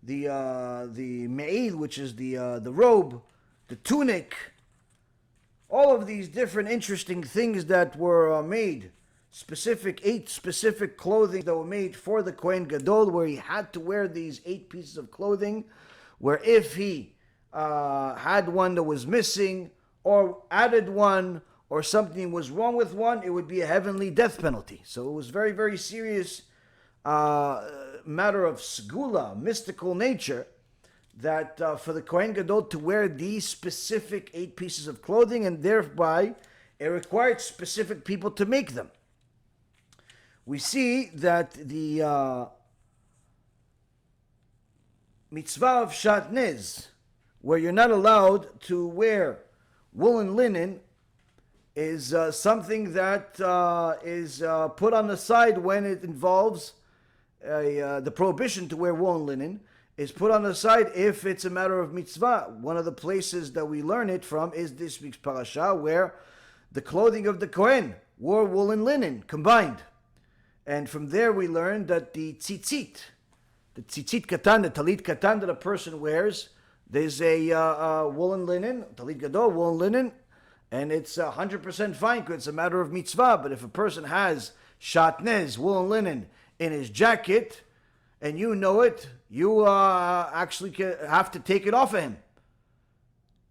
the me'il, which is the robe, the tunic, all of these different interesting things that were made, eight specific clothing that were made for the Kohen Gadol, where he had to wear these 8 pieces of clothing, where if he had one that was missing, or added one, or something was wrong with one, it would be a heavenly death penalty. So it was very, very serious matter of segula, mystical nature, that for the Kohen Gadol to wear these specific 8 pieces of clothing, and thereby it required specific people to make them. We see that the mitzvah of shatnez, where you're not allowed to wear woolen linen, is something that is put on the side when it involves the prohibition to wear woolen linen is put on the side if it's a matter of mitzvah. One of the places that we learn it from is this week's parasha, where the clothing of the Kohen wore woolen linen combined. And from there we learn that the tzitzit katan, the talit katan that a person wears, there's a woolen linen, talit gadol, woolen linen, and it's 100% fine because it's a matter of mitzvah. But if a person has shatnez, woolen linen, in his jacket, and you know it, you actually have to take it off of him.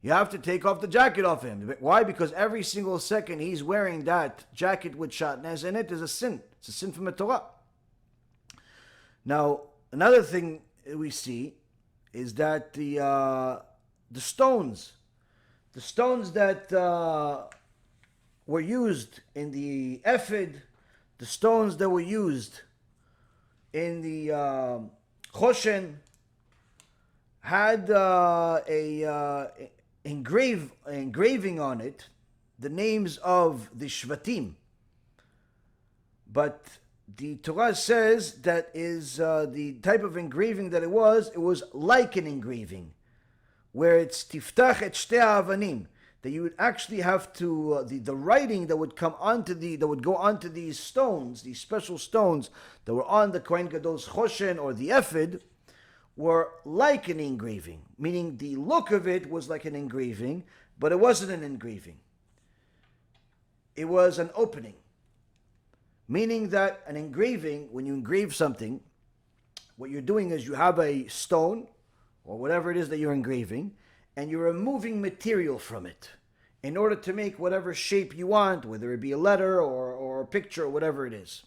You have to take off the jacket off him. Why? Because every single second he's wearing that jacket with shatnez in it is a sin. It's a sin from the Torah. Now, another thing we see is that the stones that were used in the ephod, the stones that were used in the choshen, had engraving on it the names of the shvatim. But the Torah says that is the type of engraving that it was like an engraving, where it's tiftach et shtei ha'avanim, that you would actually have to the writing that would go onto these stones, these special stones that were on the Kohen Gadol's choshen or the ephod, were like an engraving, meaning the look of it was like an engraving, but it wasn't an engraving. It was an opening. Meaning that an engraving, when you engrave something, what you're doing is you have a stone, or whatever it is that you're engraving, and you're removing material from it in order to make whatever shape you want, whether it be a letter or or a picture or whatever it is.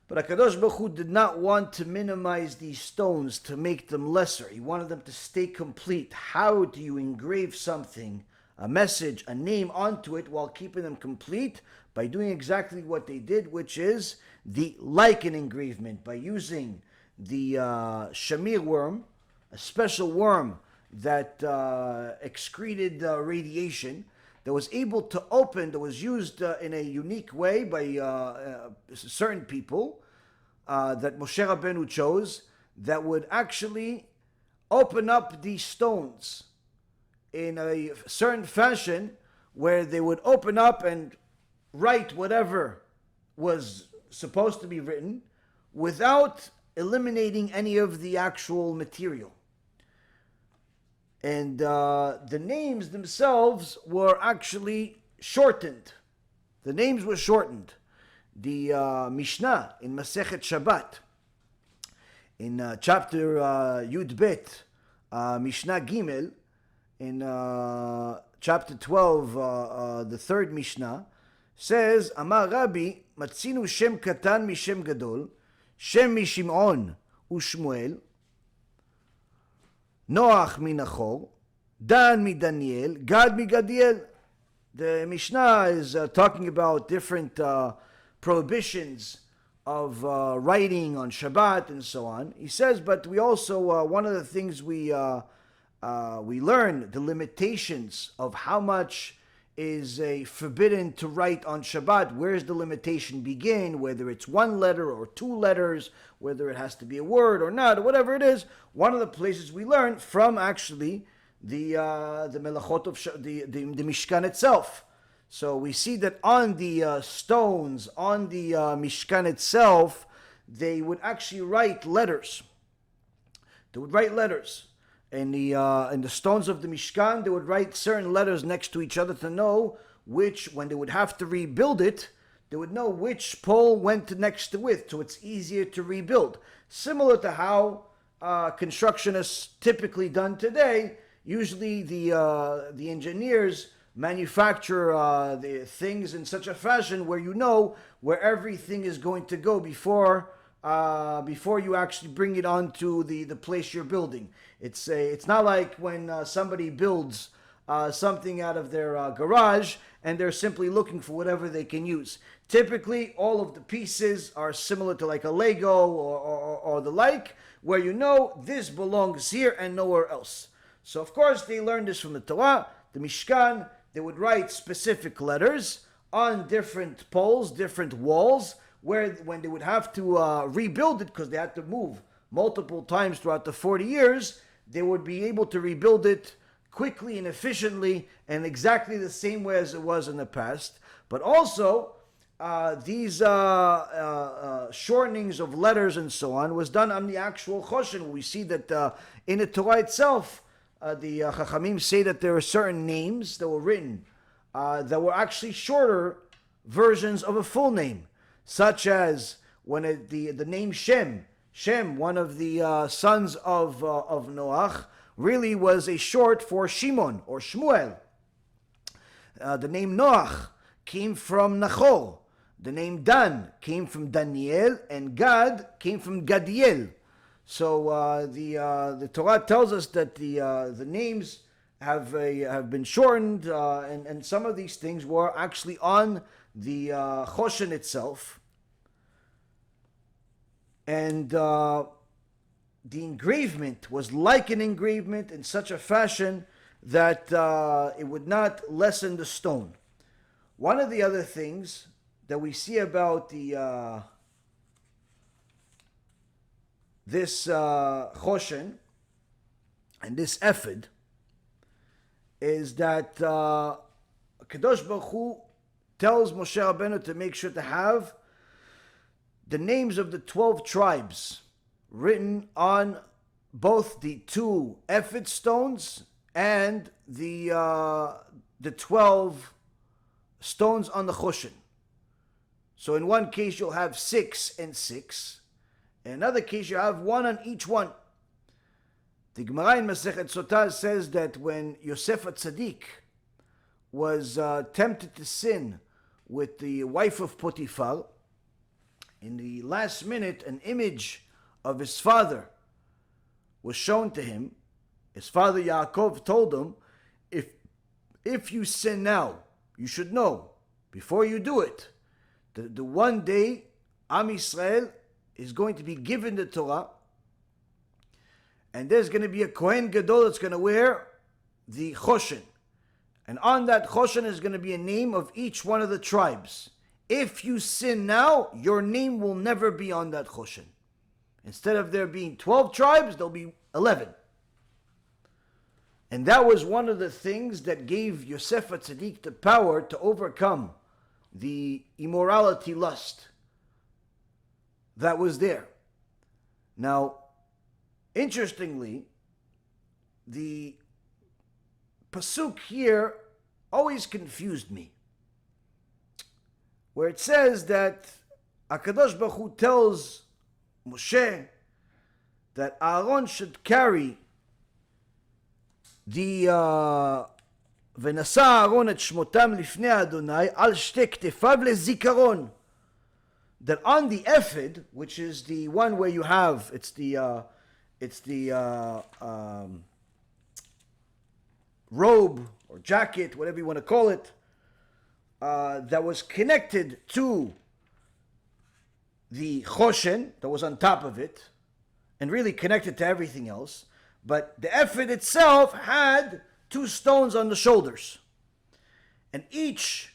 But HaKadosh Baruch Hu did not want to minimize these stones to make them lesser. He wanted them to stay complete. How do you engrave something, a message, a name onto it while keeping them complete? By doing exactly what they did, which is the lichen engravement, by using the shamir worm, a special worm that excreted radiation, that was able to open, that was used in a unique way by certain people that Moshe Rabbeinu chose, that would actually open up these stones in a certain fashion where they would open up and write whatever was supposed to be written without eliminating any of the actual material. And the names themselves were actually shortened. The names were shortened. The Mishnah in Masechet Shabbat, in chapter Yud Bet, Mishnah Gimel, in chapter 12, the third Mishnah, says, Amar Rabbi, Matzinu Shem Katan Mishem Gadol, Shem Mishimon Ushmuel, Noach Minachor, Dan Midaniel, Gad Migadiel. The Mishnah is talking about different prohibitions of writing on Shabbat and so on. He says, but we also, one of the things we learn, the limitations of how much is forbidden to write on Shabbat. Where does the limitation begin? Whether it's one letter or two letters, whether it has to be a word or not, or whatever it is. One of the places we learn from actually the melachot of the Mishkan itself. So we see that on the stones, on the Mishkan itself, they would actually write letters. They would write letters. In the stones of the Mishkan, they would write certain letters next to each other to know which, when they would have to rebuild it, they would know which pole went next to it, so it's easier to rebuild. Similar to how construction is typically done today. Usually the engineers manufacture the things in such a fashion where you know where everything is going to go before you actually bring it onto the place you're building. It's not like when somebody builds something out of their garage and they're simply looking for whatever they can use. Typically, all of the pieces are similar to like a Lego or the like, where you know this belongs here and nowhere else. So of course they learned this from the Torah. The Mishkan, they would write specific letters on different poles, different walls, where when they would have to rebuild it, because they had to move multiple times throughout the 40 years, they would be able to rebuild it quickly and efficiently and exactly the same way as it was in the past. But also, these shortenings of letters and so on was done on the actual choshen. We see that in the Torah itself, the Chachamim say that there are certain names that were written that were actually shorter versions of a full name, such as when the name Shem, one of the sons of Noach, really was a short for Shimon or Shmuel. The name Noach came from Nachor. The name Dan came from Daniel, and Gad came from Gadiel. So the Torah tells us that the names have been shortened, and some of these things were actually on the Choshen itself. And the engravement was like an engravement in such a fashion that it would not lessen the stone. One of the other things that we see about this Choshen and this ephod is that Kadosh Baruch Hu tells Moshe Rabbeinu to make sure to have the names of the 12 tribes written on both the 2 ephod stones and the 12 stones on the Choshen. So in one case you'll have 6 and 6. In another case you have 1 on each one. The Gemara in Masechet Sotah says that when Yosef HaTzadik was tempted to sin with the wife of Potiphar. In the last minute, an image of his father was shown to him. His father Yaakov told him, if you sin now, you should know, before you do it, the one day Am Yisrael is going to be given the Torah, and there's going to be a Kohen Gadol that's going to wear the choshen. And on that choshen is going to be a name of each one of the tribes. If you sin now, your name will never be on that choshen. Instead of there being 12 tribes, there'll be 11. And that was one of the things that gave Yosef HaTzadik the power to overcome the immorality lust that was there. Now, interestingly, the pasuk here always confused me, where it says that HaKadosh Baruch Hu tells Moshe that Aaron should carry the ונשא אהרון את שמותם לפני אדוני על שתי כתפיו לזיכרון, that on the ephod, which is the one where you have, it's the robe or jacket, whatever you want to call it, that was connected to the choshen that was on top of it, and really connected to everything else. But the ephod itself had 2 stones on the shoulders, and each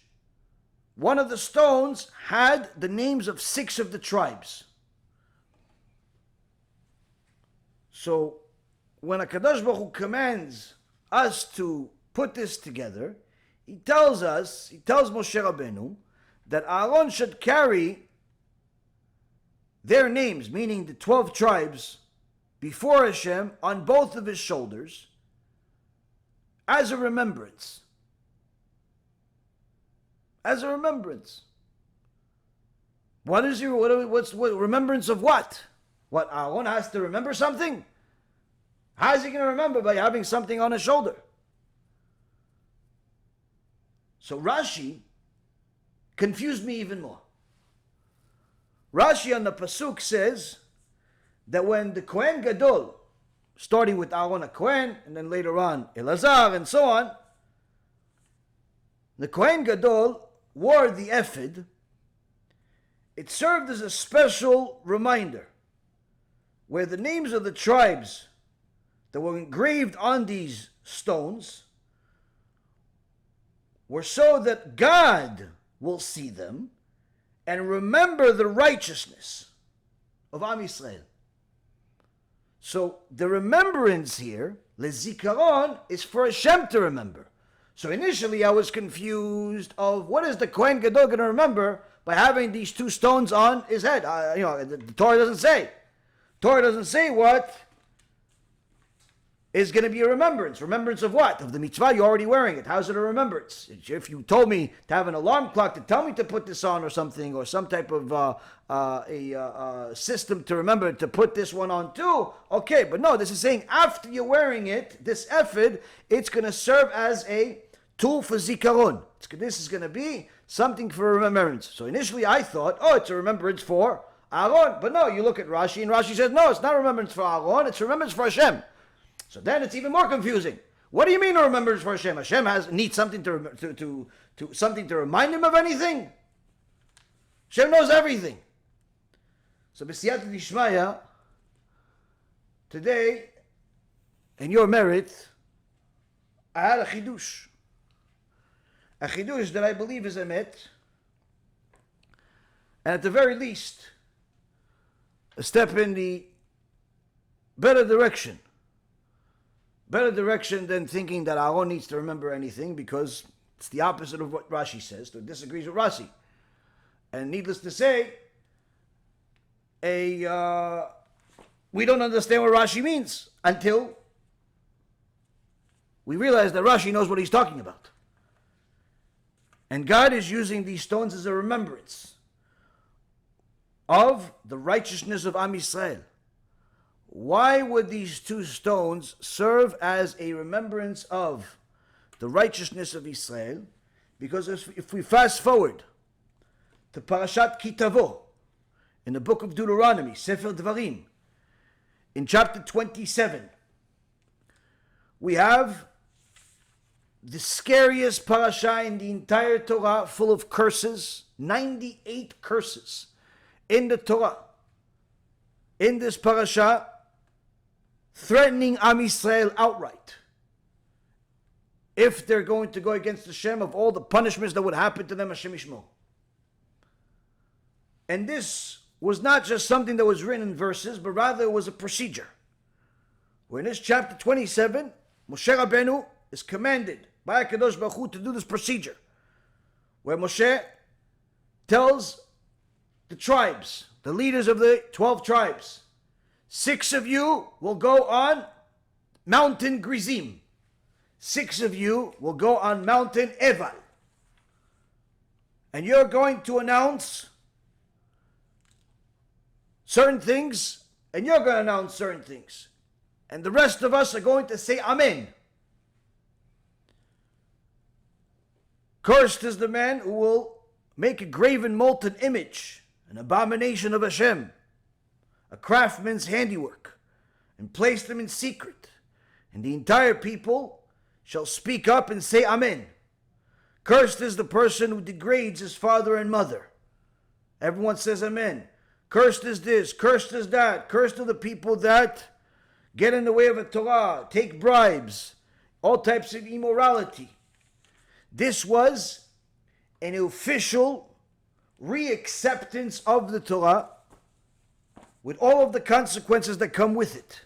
one of the stones had the names of 6 of the tribes. So when HaKadosh Baruch Hu commands us to put this together, he tells Moshe Rabbeinu that Aaron should carry their names, meaning the 12 tribes, before Hashem on both of his shoulders as a remembrance. As a remembrance. What remembrance of what? What, Aaron has to remember something? How is he going to remember? By having something on his shoulder. So Rashi confused me even more. Rashi on the pasuk says that when the Kohen Gadol, starting with Aaron HaKohen, and then later on Elazar and so on, the Kohen Gadol wore the ephod, it served as a special reminder where the names of the tribes that were engraved on these stones were so that God will see them and remember the righteousness of Am Yisrael. So the remembrance here, lezikaron, is for Hashem to remember. So initially I was confused of what is the Kohen Gadol going to remember by having these 2 stones on his head. The Torah doesn't say. Torah doesn't say what is going to be a remembrance. Remembrance of what? Of the mitzvah, you're already wearing it. How's it a remembrance? If you told me to have an alarm clock to tell me to put this on or something, or some type of system to remember to put this one on too, okay, but no, this is saying after you're wearing it, this ephod, it's going to serve as a tool for zikaron. This is going to be something for remembrance. So initially I thought, it's a remembrance for Aaron, but no, you look at Rashi, and Rashi says, no, it's not a remembrance for Aaron, it's a remembrance for Hashem. So then it's even more confusing. What do you mean a remembrance for Hashem? Hashem needs something to something to remind him of anything? Hashem knows everything. So b'siyata d'shmaya, today, in your merit, I had a chidush. A chidush that I believe is emet, and at the very least, a step in the better direction. Better direction than thinking that Aaron needs to remember anything, because it's the opposite of what Rashi says. So it disagrees with Rashi. And needless to say, we don't understand what Rashi means until we realize that Rashi knows what he's talking about. And God is using these stones as a remembrance of the righteousness of Am Yisrael. Why would these 2 stones serve as a remembrance of the righteousness of Israel? Because if we fast forward to Parashat Kitavo in the book of Deuteronomy, Sefer Dvarim, in chapter 27, we have the scariest parasha in the entire Torah, full of curses, 98 curses in the Torah. In this parasha, threatening Am Yisrael outright. If they're going to go against Hashem, of all the punishments that would happen to them, Hashem Yishmor. And this was not just something that was written in verses, but rather it was a procedure. Where in this chapter 27, Moshe Rabbeinu is commanded by HaKadosh Baruch Hu to do this procedure. Where Moshe tells the tribes, the leaders of the 12 tribes, 6 of you will go on Mountain Grizim. 6 of you will go on Mountain Eval. And you're going to announce certain things, and you're going to announce certain things. And the rest of us are going to say Amen. Cursed is the man who will make a graven molten image, an abomination of Hashem, a craftsman's handiwork, and place them in secret. And the entire people shall speak up and say Amen. Cursed is the person who degrades his father and mother. Everyone says Amen. Cursed is this, cursed is that, cursed are the people that get in the way of a Torah, take bribes, all types of immorality. This was an official reacceptance of the Torah with all of the consequences that come with it.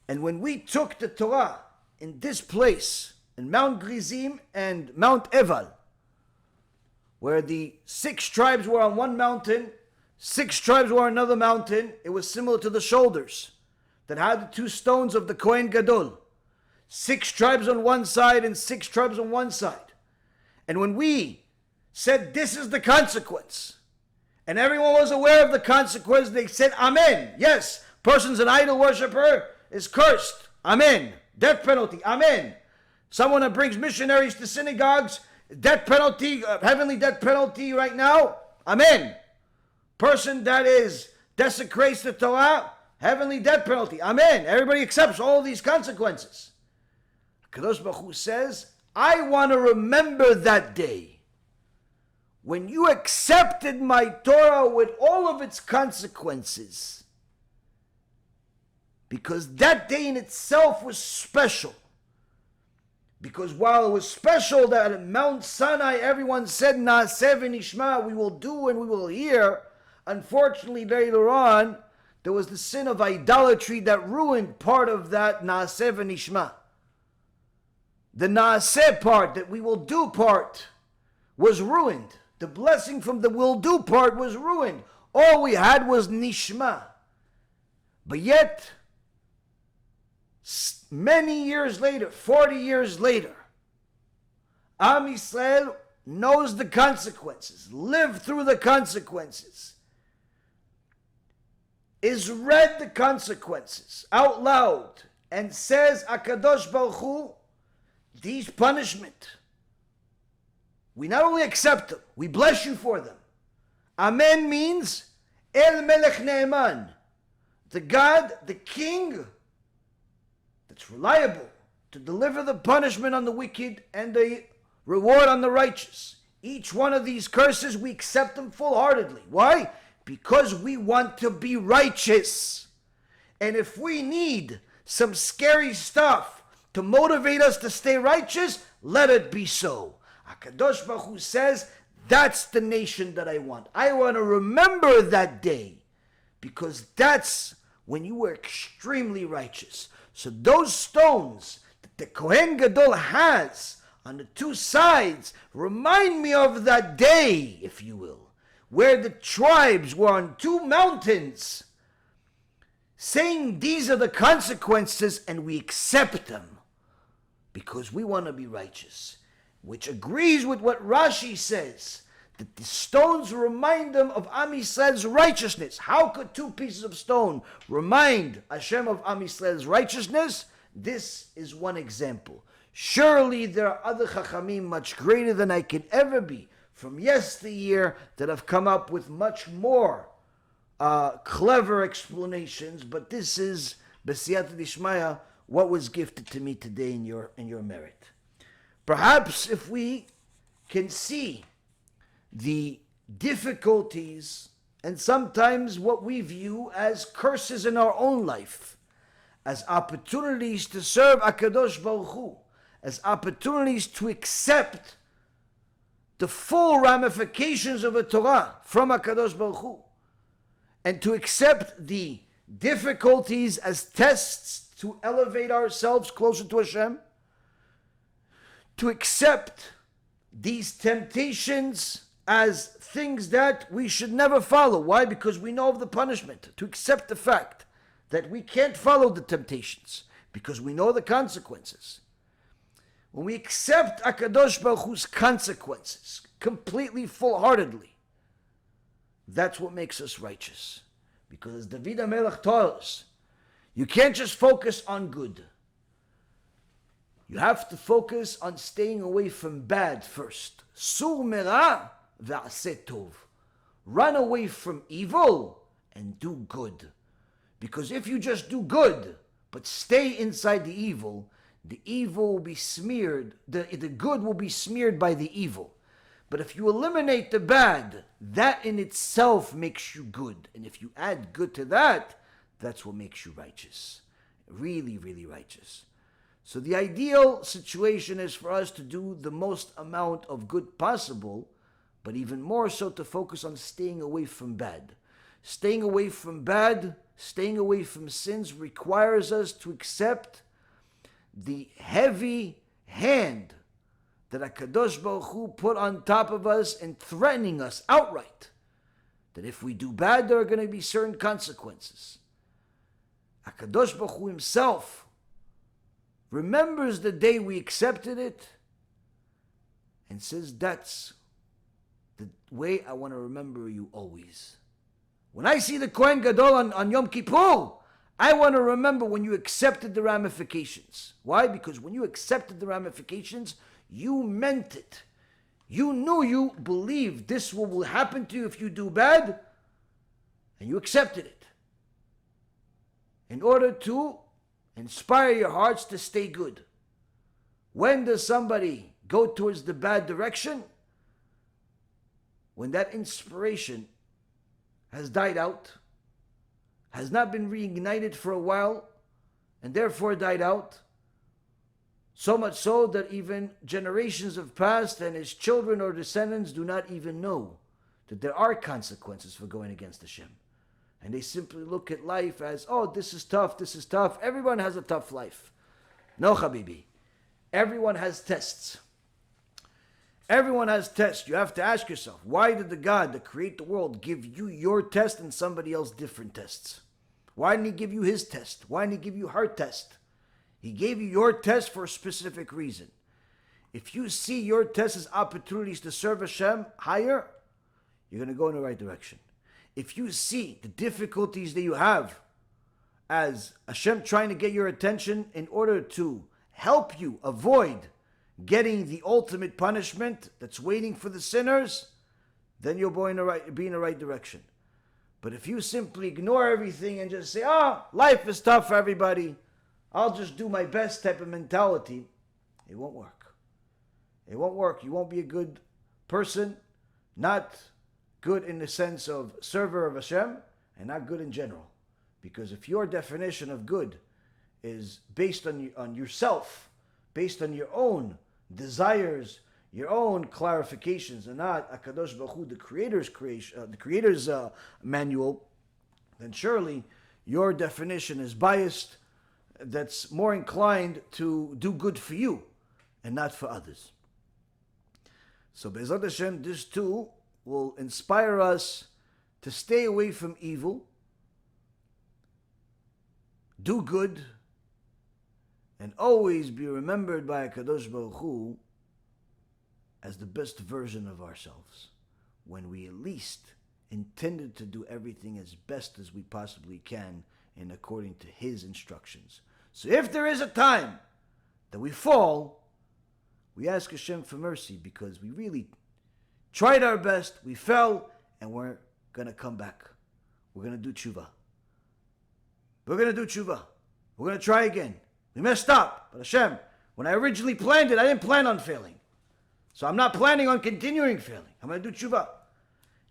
And when we took the Torah in this place, in Mount Grizim and Mount Eval, where the 6 tribes were on one mountain, 6 tribes were on another mountain, it was similar to the shoulders that had the 2 stones of the Kohen Gadol. 6 tribes on one side and 6 tribes on one side. And when we said this is the consequence, and everyone was aware of the consequence, they said Amen. Yes, person's an idol worshiper is cursed. Amen. Death penalty. Amen. Someone that brings missionaries to synagogues, death penalty, heavenly death penalty right now. Amen. Person that desecrates the Torah, heavenly death penalty. Amen. Everybody accepts all these consequences. Kadosh Baruch Hu says, I want to remember that day when you accepted my Torah with all of its consequences. Because that day in itself was special. Because while it was special that at Mount Sinai everyone said, Naaseh v'nishma, we will do and we will hear, unfortunately later on, there was the sin of idolatry that ruined part of that Naaseh v'nishma. The Naaseh part, that we will do part, was ruined. The blessing from the will do part was ruined. All we had was Nishma. But yet, many years later, 40 years later, Am Yisrael knows the consequences, lived through the consequences, is read the consequences out loud, and says, HaKadosh Baruch Hu, these punishment, we not only accept them, we bless you for them. Amen means El Melech Ne'eman, the God, the King, that's reliable to deliver the punishment on the wicked and the reward on the righteous. Each one of these curses, we accept them full-heartedly. Why? Because we want to be righteous. And if we need some scary stuff to motivate us to stay righteous, let it be so. HaKadosh Baruch Hu says, that's the nation that I want. I want to remember that day, because that's when you were extremely righteous. So those stones that the Kohen Gadol has on the 2 sides remind me of that day, if you will, where the tribes were on 2 mountains saying these are the consequences and we accept them because we want to be righteous, which agrees with what Rashi says, that the stones remind them of Am Yisrael's righteousness. How could 2 pieces of stone remind Hashem of Am Yisrael's righteousness? This is one example. Surely there are other Chachamim much greater than I can ever be from yesteryear that have come up with much more clever explanations, but this is B'siyata Dishmaya, what was gifted to me today in your merit. Perhaps if we can see the difficulties and sometimes what we view as curses in our own life, as opportunities to serve HaKadosh Baruch Hu, as opportunities to accept the full ramifications of a Torah from HaKadosh Baruch Hu, and to accept the difficulties as tests to elevate ourselves closer to Hashem, to accept these temptations as things that we should never follow. Why? Because we know of the punishment. To accept the fact that we can't follow the temptations because we know the consequences. When we accept HaKadosh Baruch Hu's consequences completely, full-heartedly, that's what makes us righteous. Because as David HaMelech taught us, you can't just focus on good. You have to focus on staying away from bad first. Sur mera ve'aseh tov. Run away from evil and do good. Because if you just do good, but stay inside the evil will be smeared, the good will be smeared by the evil. But if you eliminate the bad, that in itself makes you good. And if you add good to that, that's what makes you righteous. Really, really righteous. So the ideal situation is for us to do the most amount of good possible, but even more so to focus on staying away from bad. Staying away from bad, staying away from sins requires us to accept the heavy hand that HaKadosh Baruch Hu put on top of us and threatening us outright. That if we do bad, there are going to be certain consequences. HaKadosh Baruch Hu himself remembers the day we accepted it and says, that's the way I want to remember you always. When I see the Kohen Gadol on Yom Kippur, I want to remember when you accepted the ramifications. Why? Because when you accepted the ramifications, you meant it. You knew, you believed this will happen to you if you do bad, and you accepted it. In order to inspire your hearts to stay good. When does somebody go towards the bad direction? When that inspiration has died out, has not been reignited for a while, and therefore died out. So much so that even generations have passed and his children or descendants do not even know that there are consequences for going against Hashem. And they simply look at life as, oh, this is tough, this is tough. Everyone has a tough life. No, Habibi. Everyone has tests. Everyone has tests. You have to ask yourself, why did the God that created the world give you your test and somebody else different tests? Why didn't he give you his test? Why didn't he give you her test? He gave you your test for a specific reason. If you see your test as opportunities to serve Hashem higher, you're going to go in the right direction. If you see the difficulties that you have as Hashem trying to get your attention in order to help you avoid getting the ultimate punishment that's waiting for the sinners, then you'll be in the right direction. But if you simply ignore everything and just say, life is tough for everybody, I'll just do my best type of mentality, it won't work. It won't work. You won't be a good person, not good in the sense of server of Hashem, and not good in general. Because if your definition of good is based on yourself, based on your own desires, your own clarifications, and not HaKadosh Baruch Hu, the Creator's creation, the Creator's manual, then surely your definition is biased, that's more inclined to do good for you and not for others. So Be'ezrat Hashem, this too will inspire us to stay away from evil, do good, and always be remembered by HaKadosh Baruch Hu as the best version of ourselves, when we at least intended to do everything as best as we possibly can and according to His instructions. So if there is a time that we fall, we ask Hashem for mercy, because we really tried our best, we fell, and we're going to come back. We're going to do tshuva. We're going to do tshuva. We're going to try again. We messed up. But Hashem, when I originally planned it, I didn't plan on failing. So I'm not planning on continuing failing. I'm going to do tshuva.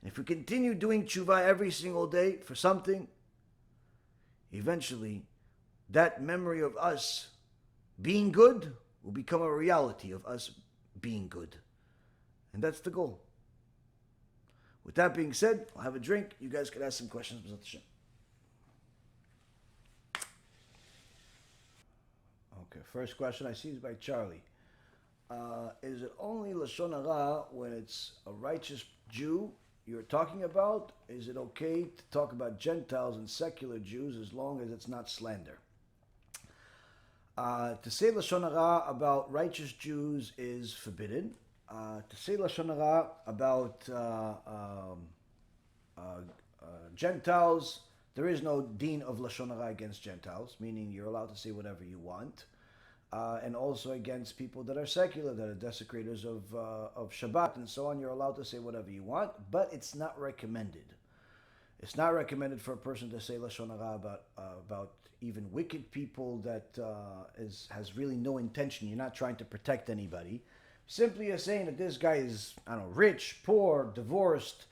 And if we continue doing tshuva every single day for something, eventually that memory of us being good will become a reality of us being good. And that's the goal. With that being said, I'll have a drink. You guys can ask some questions. Okay, first question I see is by Charlie. Is it only lashon hara when it's a righteous Jew you're talking about? Is it okay to talk about Gentiles and secular Jews as long as it's not slander? To say lashon hara about righteous Jews is forbidden. To say lashon hara about Gentiles, there is no deen of lashon hara against Gentiles, meaning you're allowed to say whatever you want. And also against people that are secular, that are desecrators of Shabbat and so on, you're allowed to say whatever you want, but it's not recommended. It's not recommended for a person to say lashon hara about even wicked people that has really no intention. You're not trying to protect anybody. Simply as saying that this guy is, I don't know, rich, poor, divorced,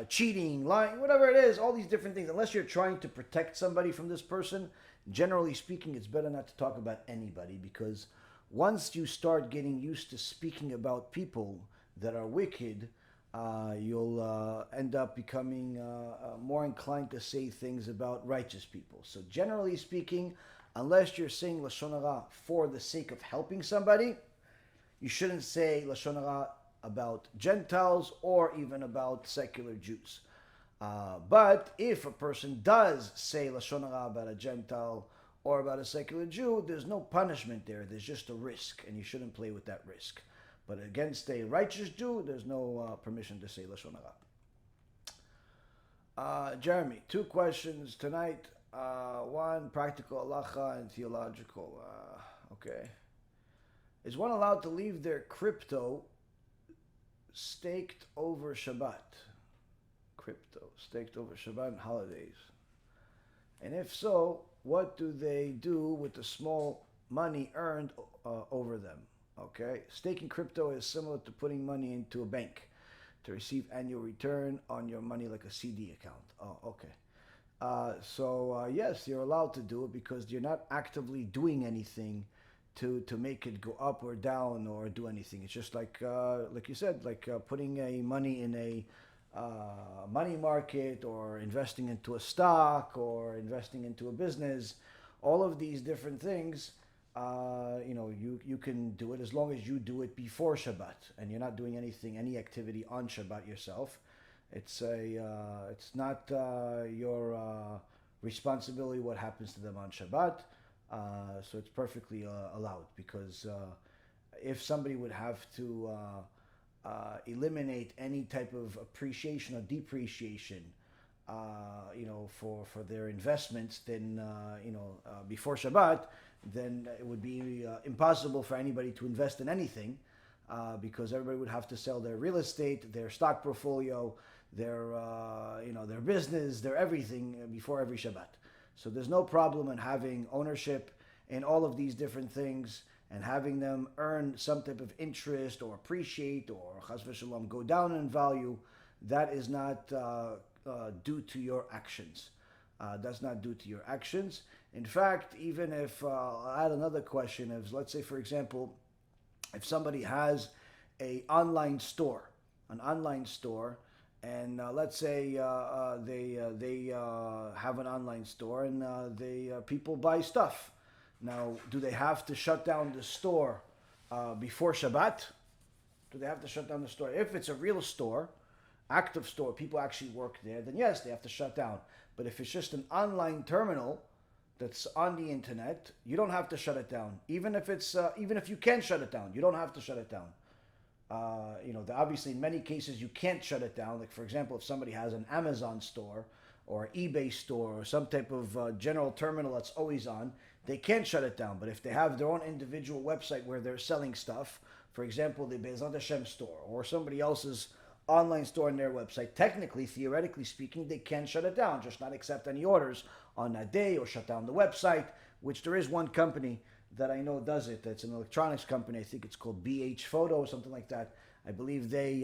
cheating, lying, whatever it is, all these different things. Unless you're trying to protect somebody from this person, generally speaking, it's better not to talk about anybody, because once you start getting used to speaking about people that are wicked, you'll end up becoming more inclined to say things about righteous people. So generally speaking, unless you're saying lashon hara for the sake of helping somebody, you shouldn't say lashon hara about Gentiles or even about secular Jews. But if a person does say lashon hara about a Gentile or about a secular Jew, there's no punishment there. There's just a risk, and you shouldn't play with that risk. But against a righteous Jew, there's no permission to say lashon hara. Jeremy, 2 questions tonight. One, practical halacha and theological. Okay. Is one allowed to leave their crypto staked over Shabbat? Crypto staked over Shabbat and holidays. And if so, what do they do with the small money earned over them? Okay, staking crypto is similar to putting money into a bank to receive annual return on your money like a CD account. Oh, okay. So yes, you're allowed to do it because you're not actively doing anything to make it go up or down or do anything. It's just like you said, like putting a money in a money market or investing into a stock or investing into a business. All of these different things, you can do it as long as you do it before Shabbat and you're not doing any activity on Shabbat yourself. It's not your responsibility what happens to them on Shabbat. So it's perfectly allowed, because if somebody would have to eliminate any type of appreciation or depreciation, for their investments, then before Shabbat, then it would be impossible for anybody to invest in anything, because everybody would have to sell their real estate, their stock portfolio, their business, their everything before every Shabbat. So there's no problem in having ownership in all of these different things and having them earn some type of interest or appreciate or chas v'shalom go down in value. That is not due to your actions. That's not due to your actions. In fact, even if, I'll add another question, is let's say, for example, if somebody has an online store, and let's say they have an online store and people buy stuff. Now, do they have to shut down the store before Shabbat? Do they have to shut down the store? If it's a real store, active store, people actually work there, then yes, they have to shut down. But if it's just an online terminal that's on the internet, you don't have to shut it down. Even if you can shut it down, you don't have to shut it down. Obviously in many cases you can't shut it down. Like, for example, if somebody has an Amazon store or eBay store or some type of general terminal that's always on, they can't shut it down. But if they have their own individual website where they're selling stuff for example, the Be'ezrat Hashem store or somebody else's online store on their website, technically, theoretically speaking, they can shut it down, just not accept any orders on that day or shut down the website, which there is one company that I know does it. It's an electronics company. I think it's called BH Photo or something like that. I believe they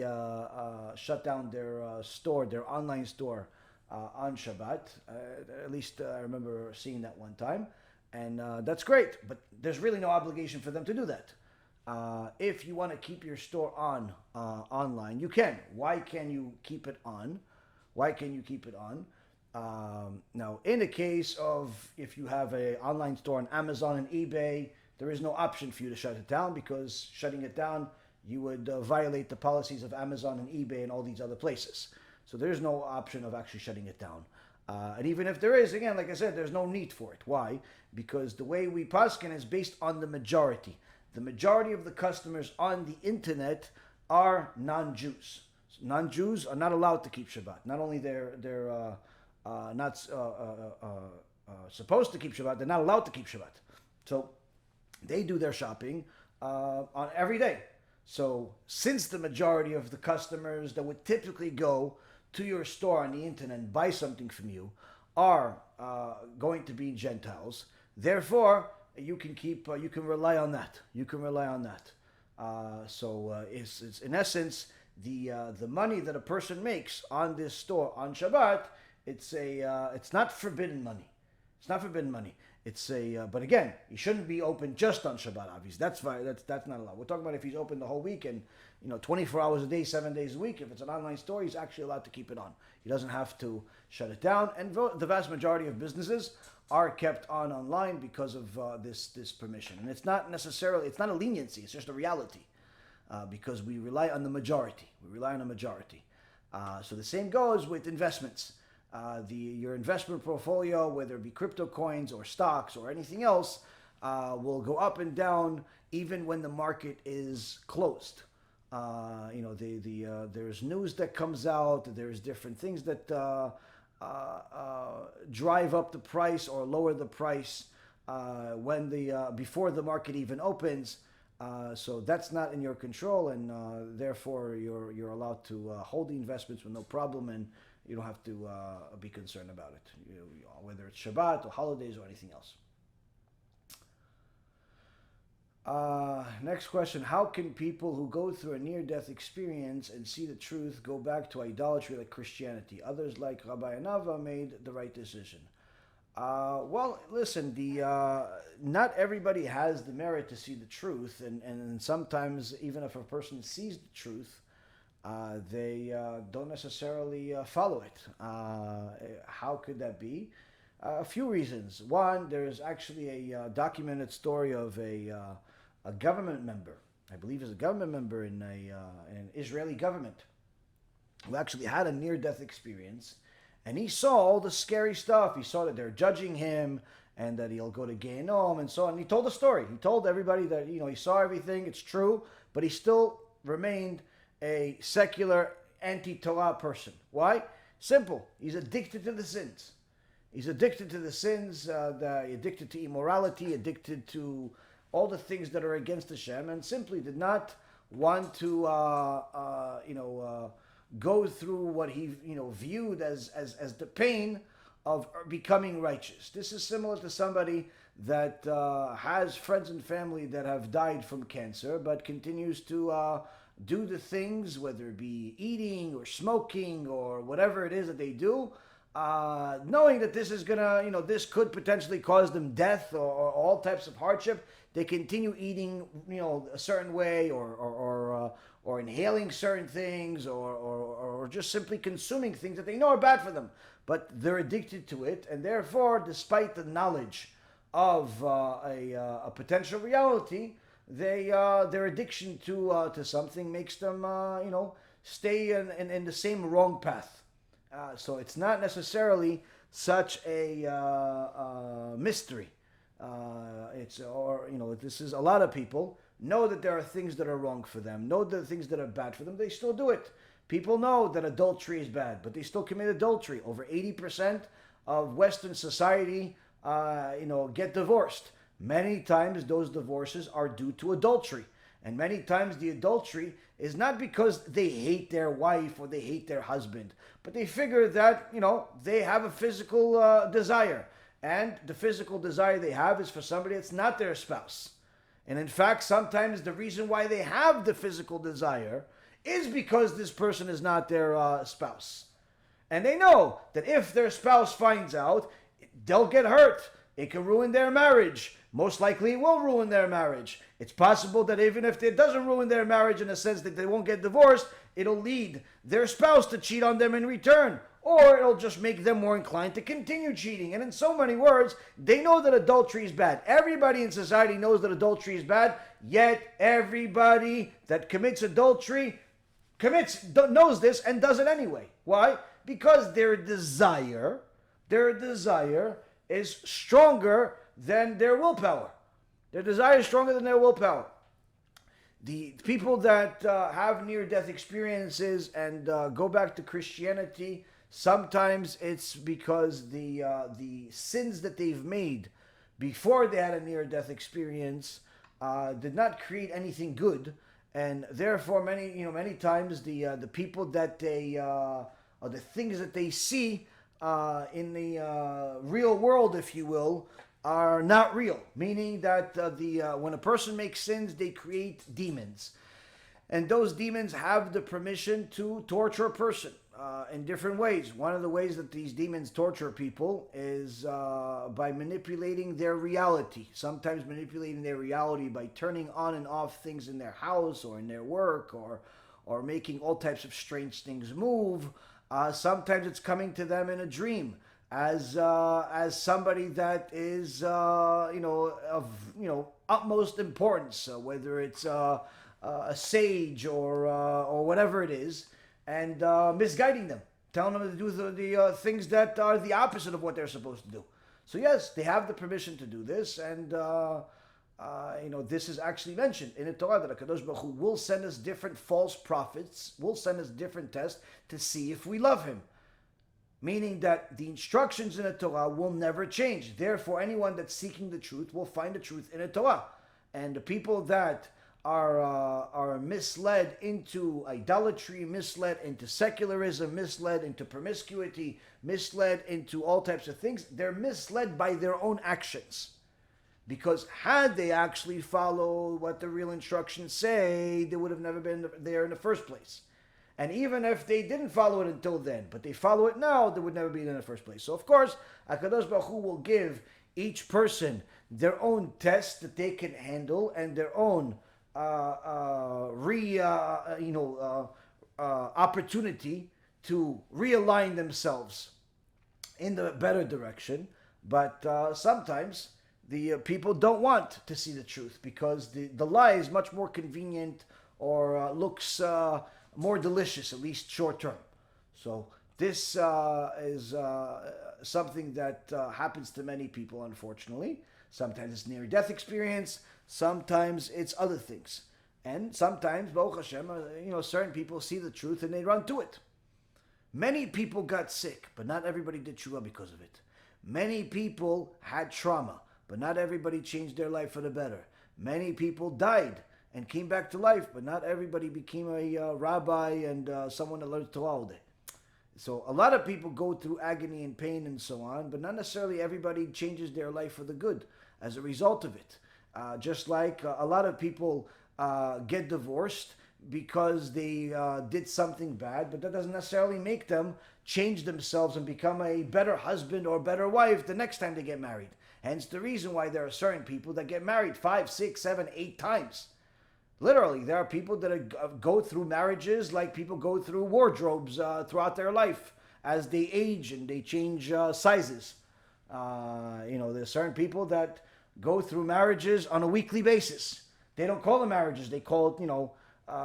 shut down their store, their online store on Shabbat. At least I remember seeing that one time. And that's great, but there's really no obligation for them to do that. If you want to keep your store on online, you can. Why can you keep it on? Why can you keep it on? Now, in the case of if you have an online store on Amazon and eBay, there is no option for you to shut it down, because shutting it down, you would violate the policies of Amazon and eBay and all these other places. So there's no option of actually shutting it down. And even if there is, again, like I said, there's no need for it. Why? Because the way we paskin is based on the majority. The majority of the customers on the internet are non-Jews. So non-Jews are not allowed to keep Shabbat. Not only they're not supposed to keep Shabbat, they're not allowed to keep Shabbat. So they do their shopping on every day. So since the majority of the customers that would typically go to your store on the internet and buy something from you are going to be Gentiles, therefore you can you can rely on that. You can rely on that. So it's in essence the money that a person makes on this store on Shabbat. It's not forbidden money. It's not forbidden money. But again, he shouldn't be open just on Shabbat. Obviously, that's not allowed. We're talking about if he's open the whole week and 24 hours a day, 7 days a week. If it's an online store, he's actually allowed to keep it on. He doesn't have to shut it down. And the vast majority of businesses are kept on online because of this permission. And it's not a leniency. It's just a reality, because we rely on the majority. We rely on the majority. So the same goes with investments. Your investment portfolio, whether it be crypto coins or stocks or anything else, will go up and down even when the market is closed. There's news that comes out. There's different things that drive up the price or lower the price before the market even opens. So that's not in your control, and therefore you're allowed to hold the investments with no problem, and you don't have to be concerned about it, whether it's Shabbat or holidays or anything else. Next question. How can people who go through a near-death experience and see the truth go back to idolatry like Christianity? Others, like Rabbi Anava, made the right decision. Well, listen, not everybody has the merit to see the truth, and sometimes even if a person sees the truth, they don't necessarily follow it. How could that be? A few reasons. One, there's actually a documented story of a government member, I believe is a government member in an Israeli government, who actually had a near-death experience, and he saw all the scary stuff. He saw that they're judging him and that he'll go to Gehenom and so on. And he told the story. He told everybody that he saw everything. It's true, but he still remained a secular anti-Torah person. Why? Simple. He's addicted to the sins. He's addicted to the sins, addicted to immorality, addicted to all the things that are against Hashem, and simply did not want to, go through what he, viewed as the pain of becoming righteous. This is similar to somebody that has friends and family that have died from cancer, but continues to do the things, whether it be eating or smoking or whatever it is that they do, knowing that this is gonna, this could potentially cause them death or all types of hardship. They continue eating, a certain way, or inhaling certain things, or just simply consuming things that they know are bad for them. But they're addicted to it, and therefore, despite the knowledge of a potential reality, their addiction to something makes them, stay in the same wrong path. So it's not necessarily such a mystery. This is a lot of people know that there are things that are wrong for them, know the things that are bad for them, they still do it. People know that adultery is bad, but they still commit adultery. Over 80% of Western society, get divorced. Many times those divorces are due to adultery. And many times the adultery is not because they hate their wife or they hate their husband, but they figure that, they have a physical desire. And the physical desire they have is for somebody that's not their spouse. And in fact, sometimes the reason why they have the physical desire is because this person is not their spouse. And they know that if their spouse finds out, they'll get hurt. It can ruin their marriage. Most likely it will ruin their marriage. It's possible that even if it doesn't ruin their marriage in the sense that they won't get divorced, it'll lead their spouse to cheat on them in return. Or it'll just make them more inclined to continue cheating. And in so many words, they know that adultery is bad. Everybody in society knows that adultery is bad, yet everybody that commits adultery knows this and does it anyway. Why? Because their desire is stronger than their willpower. Their desire is stronger than their willpower. The people that have near-death experiences and go back to Christianity, sometimes it's because the sins that they've made before they had a near-death experience did not create anything good, and therefore many times the people that they or the things that they see in the real world, if you will, are not real. Meaning that when a person makes sins, they create demons. And those demons have the permission to torture a person in different ways. One of the ways that these demons torture people is by manipulating their reality. Sometimes manipulating their reality by turning on and off things in their house or in their work, or making all types of strange things move. Sometimes it's coming to them in a dream as somebody that is of utmost importance, whether it's a sage or whatever it is, and misguiding them, telling them to do the things that are the opposite of what they're supposed to do. So yes, they have the permission to do this, and this is actually mentioned in the Torah that HaKadosh Baruch Hu will send us different false prophets, will send us different tests to see if we love Him. Meaning that the instructions in the Torah will never change. Therefore, anyone that's seeking the truth will find the truth in the Torah. And the people that are misled into idolatry, misled into secularism, misled into promiscuity, misled into all types of things, they're misled by their own actions. Because had they actually followed what the real instructions say, they would have never been there in the first place. And even if they didn't follow it until then, but they follow it now, they would never be there in the first place. So of course, HaKadosh Baruch Hu will give each person their own test that they can handle and their own opportunity to realign themselves in the better direction. But sometimes the people don't want to see the truth because the lie is much more convenient or looks more delicious, at least short term. So this is something that happens to many people, unfortunately. Sometimes it's near-death experience. Sometimes it's other things. And sometimes, Baruch Hashem, certain people see the truth and they run to it. Many people got sick, but not everybody did tshuva because of it. Many people had trauma, but not everybody changed their life for the better. Many people died and came back to life, but not everybody became a rabbi and someone that learns Torah all day. So a lot of people go through agony and pain and so on, but not necessarily everybody changes their life for the good as a result of it. Just like a lot of people get divorced because they did something bad, but that doesn't necessarily make them change themselves and become a better husband or better wife the next time they get married. Hence the reason why there are certain people that get married 5, 6, 7, 8 times. Literally, there are people that go through marriages like people go through wardrobes throughout their life as they age and they change sizes. There's certain people that go through marriages on a weekly basis. They don't call them marriages; they call it,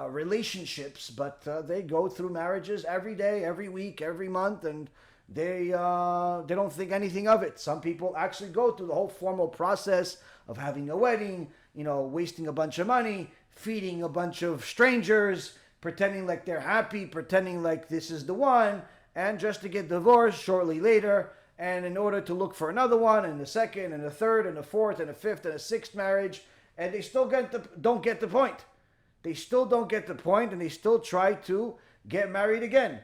relationships. But they go through marriages every day, every week, every month, and they don't think anything of it. Some people actually go through the whole formal process of having a wedding, wasting a bunch of money, feeding a bunch of strangers, pretending like they're happy, pretending like this is the one, and just to get divorced shortly later, and in order to look for another one, and the second, and the third, and the fourth, and the fifth, and the sixth marriage, and they still don't get the point. they still don't get the point, and they still try to get married again.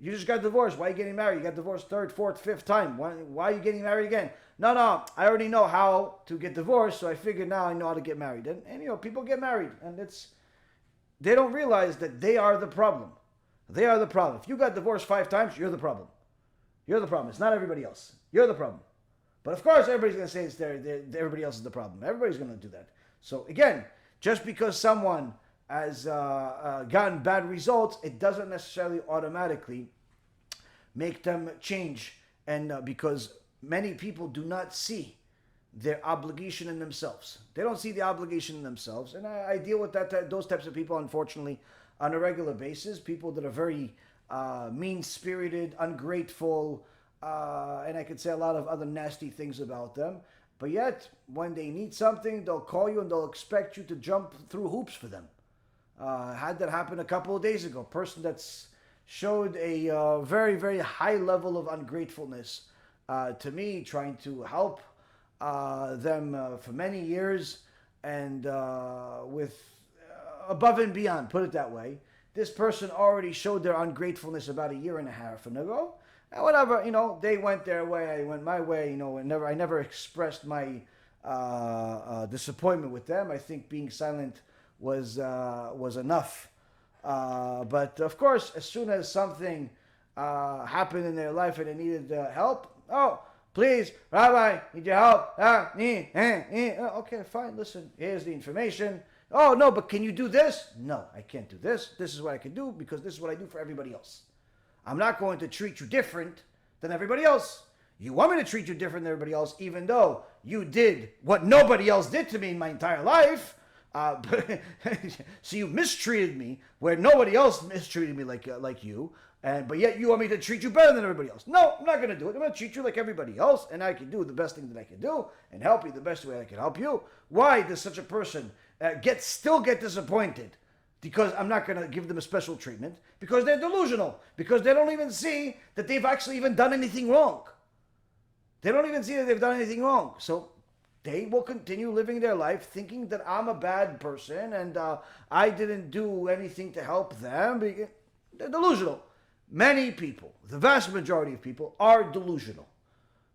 You just got divorced. Why are you getting married? You got divorced third, fourth, fifth time. Why are you getting married again? No, I already know how to get divorced, so I figured now I know how to get married. And people get married, and they don't realize that they are the problem. They are the problem. If you got divorced 5 times, you're the problem. You're the problem. It's not everybody else. You're the problem. But of course, everybody's going to say everybody else is the problem. Everybody's going to do that. So again, just because someone has gotten bad results, it doesn't necessarily automatically make them change. And because many people do not see their obligation in themselves. They don't see the obligation in themselves. And I deal with those types of people, unfortunately, on a regular basis. People that are very mean-spirited, ungrateful, and I could say a lot of other nasty things about them. But yet, when they need something, they'll call you and they'll expect you to jump through hoops for them. Had that happen a couple of days ago. A person that's showed a very, very high level of ungratefulness to me, trying to help them for many years, and with above and beyond, put it that way. This person already showed their ungratefulness about 1.5 years ago. And whatever, they went their way, I went my way, and I never expressed my disappointment with them. I think being silent was enough. But of course, as soon as something happened in their life and they needed help, oh, please, Rabbi, need your help? Okay, fine, listen, here's the information. Oh, no, but can you do this? No, I can't do this. This is what I can do because this is what I do for everybody else. I'm not going to treat you different than everybody else. You want me to treat you different than everybody else, even though you did what nobody else did to me in my entire life. So you mistreated me where nobody else mistreated me like you. But yet you want me to treat you better than everybody else. No, I'm not going to do it. I'm going to treat you like everybody else, and I can do the best thing that I can do and help you the best way I can help you. Why does such a person still get disappointed? Because I'm not going to give them a special treatment, because they're delusional, because they don't even see that they've actually even done anything wrong. They don't even see that they've done anything wrong. So they will continue living their life thinking that I'm a bad person and I didn't do anything to help them. They're delusional. Many people, the vast majority of people, are delusional.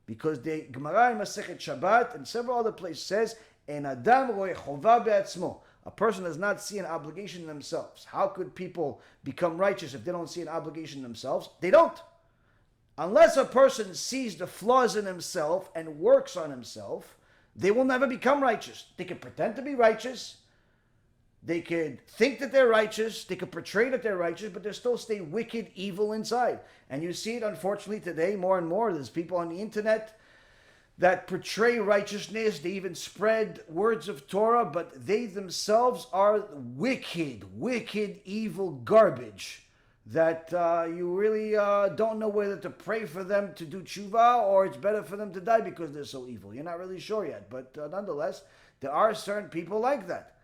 Because the Gemara in Masechet Shabbat and several other places says, "En adam roe chova be'atzmo." A person does not see an obligation in themselves. How could people become righteous if they don't see an obligation in themselves? They don't. Unless a person sees the flaws in himself and works on himself, they will never become righteous. They can pretend to be righteous. They could think that they're righteous. They could portray that they're righteous, but they still stay wicked, evil inside. And you see it, unfortunately, today more and more. There's people on the internet that portray righteousness. They even spread words of Torah, but they themselves are wicked, evil garbage that you really don't know whether to pray for them to do tshuva or it's better for them to die because they're so evil. You're not really sure yet, but nonetheless, there are certain people like that.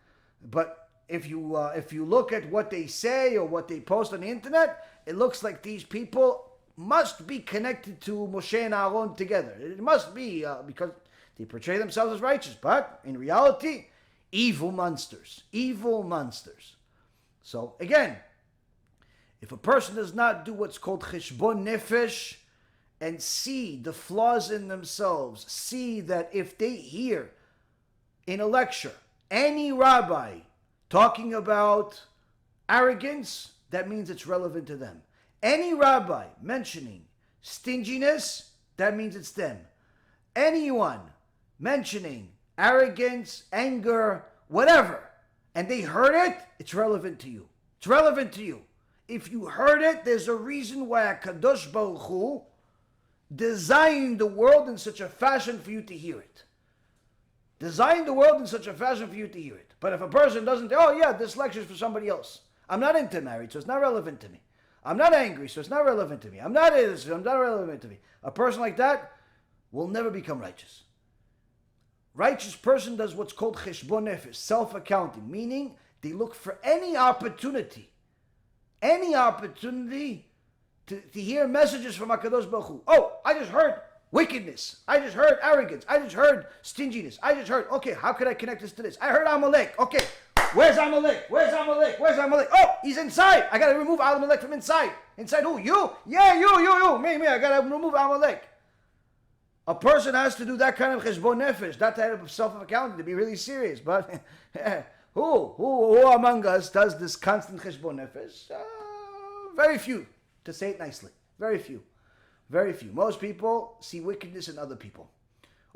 But if you look at what they say or what they post on the internet, it looks like these people must be connected to Moshe and Aaron together. It must be because they portray themselves as righteous, but in reality, evil monsters. So again, if a person does not do what's called cheshbon nefesh and see the flaws in themselves, see that if they hear in a lecture any rabbi talking about arrogance, that means it's relevant to them. Any rabbi mentioning stinginess, that means it's them. Anyone mentioning arrogance, anger, whatever, and they heard it, it's relevant to you. It's relevant to you. If you heard it, there's a reason why HaKadosh Baruch Hu designed the world in such a fashion for you to hear it. Designed the world in such a fashion for you to hear it. But if a person doesn't, oh yeah, this lecture is for somebody else. I'm not intermarried, so it's not relevant to me. I'm not angry, so it's not relevant to me. I'm not innocent, so it's not relevant to me. A person like that will never become righteous. Righteous person does what's called cheshbon nefesh, self-accounting, meaning they look for any opportunity to hear messages from HaKadosh Baruch Hu. Oh, I just heard wickedness. I just heard arrogance. I just heard stinginess. I just heard, okay, how could I connect this to this? I heard Amalek. Okay, Where's Amalek? Where's Amalek? Where's Amalek? Oh, he's inside. I got to remove Amalek from inside. Inside who? You? Yeah, you. Me. I got to remove Amalek. A person has to do that kind of cheshbon nefesh, that type of self-accounting to be really serious. But who among us does this constant cheshbon nefesh? Very few, to say it nicely. Very few. Most people see wickedness in other people.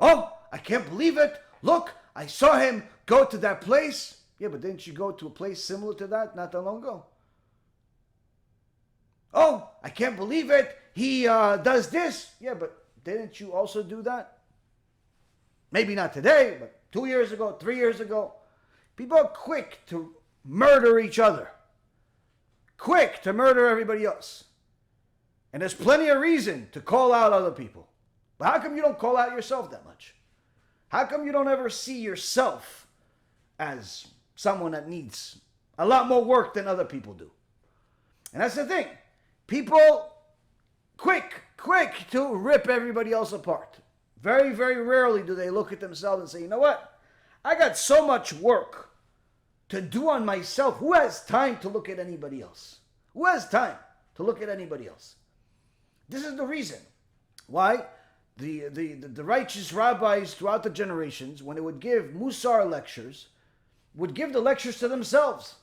Oh, I can't believe it. Look, I saw him go to that place. Yeah, but didn't you go to a place similar to that not that long ago? Oh, I can't believe it. He does this. Yeah, but didn't you also do that? Maybe not today, but 2 years ago, 3 years ago. People are quick to murder each other. Quick to murder everybody else. And there's plenty of reason to call out other people. But how come you don't call out yourself that much? How come you don't ever see yourself as someone that needs a lot more work than other people do? And that's the thing. People quick to rip everybody else apart. Very, very rarely do they look at themselves and say, you know what? I got so much work to do on myself. Who has time to look at anybody else? Who has time to look at anybody else? This is the reason why the righteous rabbis throughout the generations, when they would give Musar lectures, would give the lectures to themselves.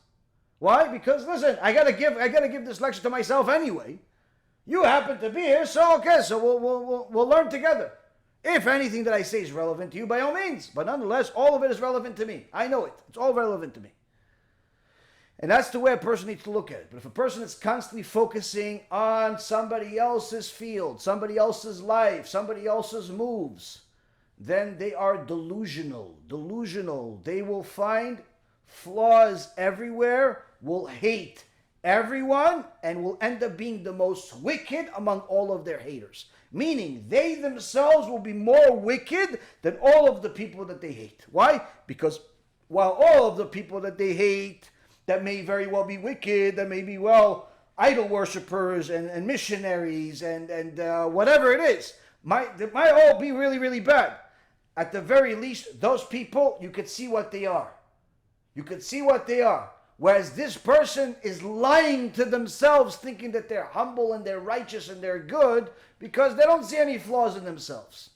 Why? Because listen, I gotta give this lecture to myself anyway. You happen to be here, so okay, so we'll learn together. If anything that I say is relevant to you, by all means. But nonetheless, all of it is relevant to me. I know it. It's all relevant to me. And that's the way a person needs to look at it. But if a person is constantly focusing on somebody else's field, somebody else's life, somebody else's moves, then they are delusional. They will find flaws everywhere, will hate everyone, and will end up being the most wicked among all of their haters. Meaning, they themselves will be more wicked than all of the people that they hate. Why? Because while all of the people that they hate, that may very well be wicked, that may be, idol worshippers and missionaries and whatever it is, they might all be really, really bad. At the very least, those people, you could see what they are. Whereas this person is lying to themselves, thinking that they're humble and they're righteous and they're good, because they don't see any flaws in themselves.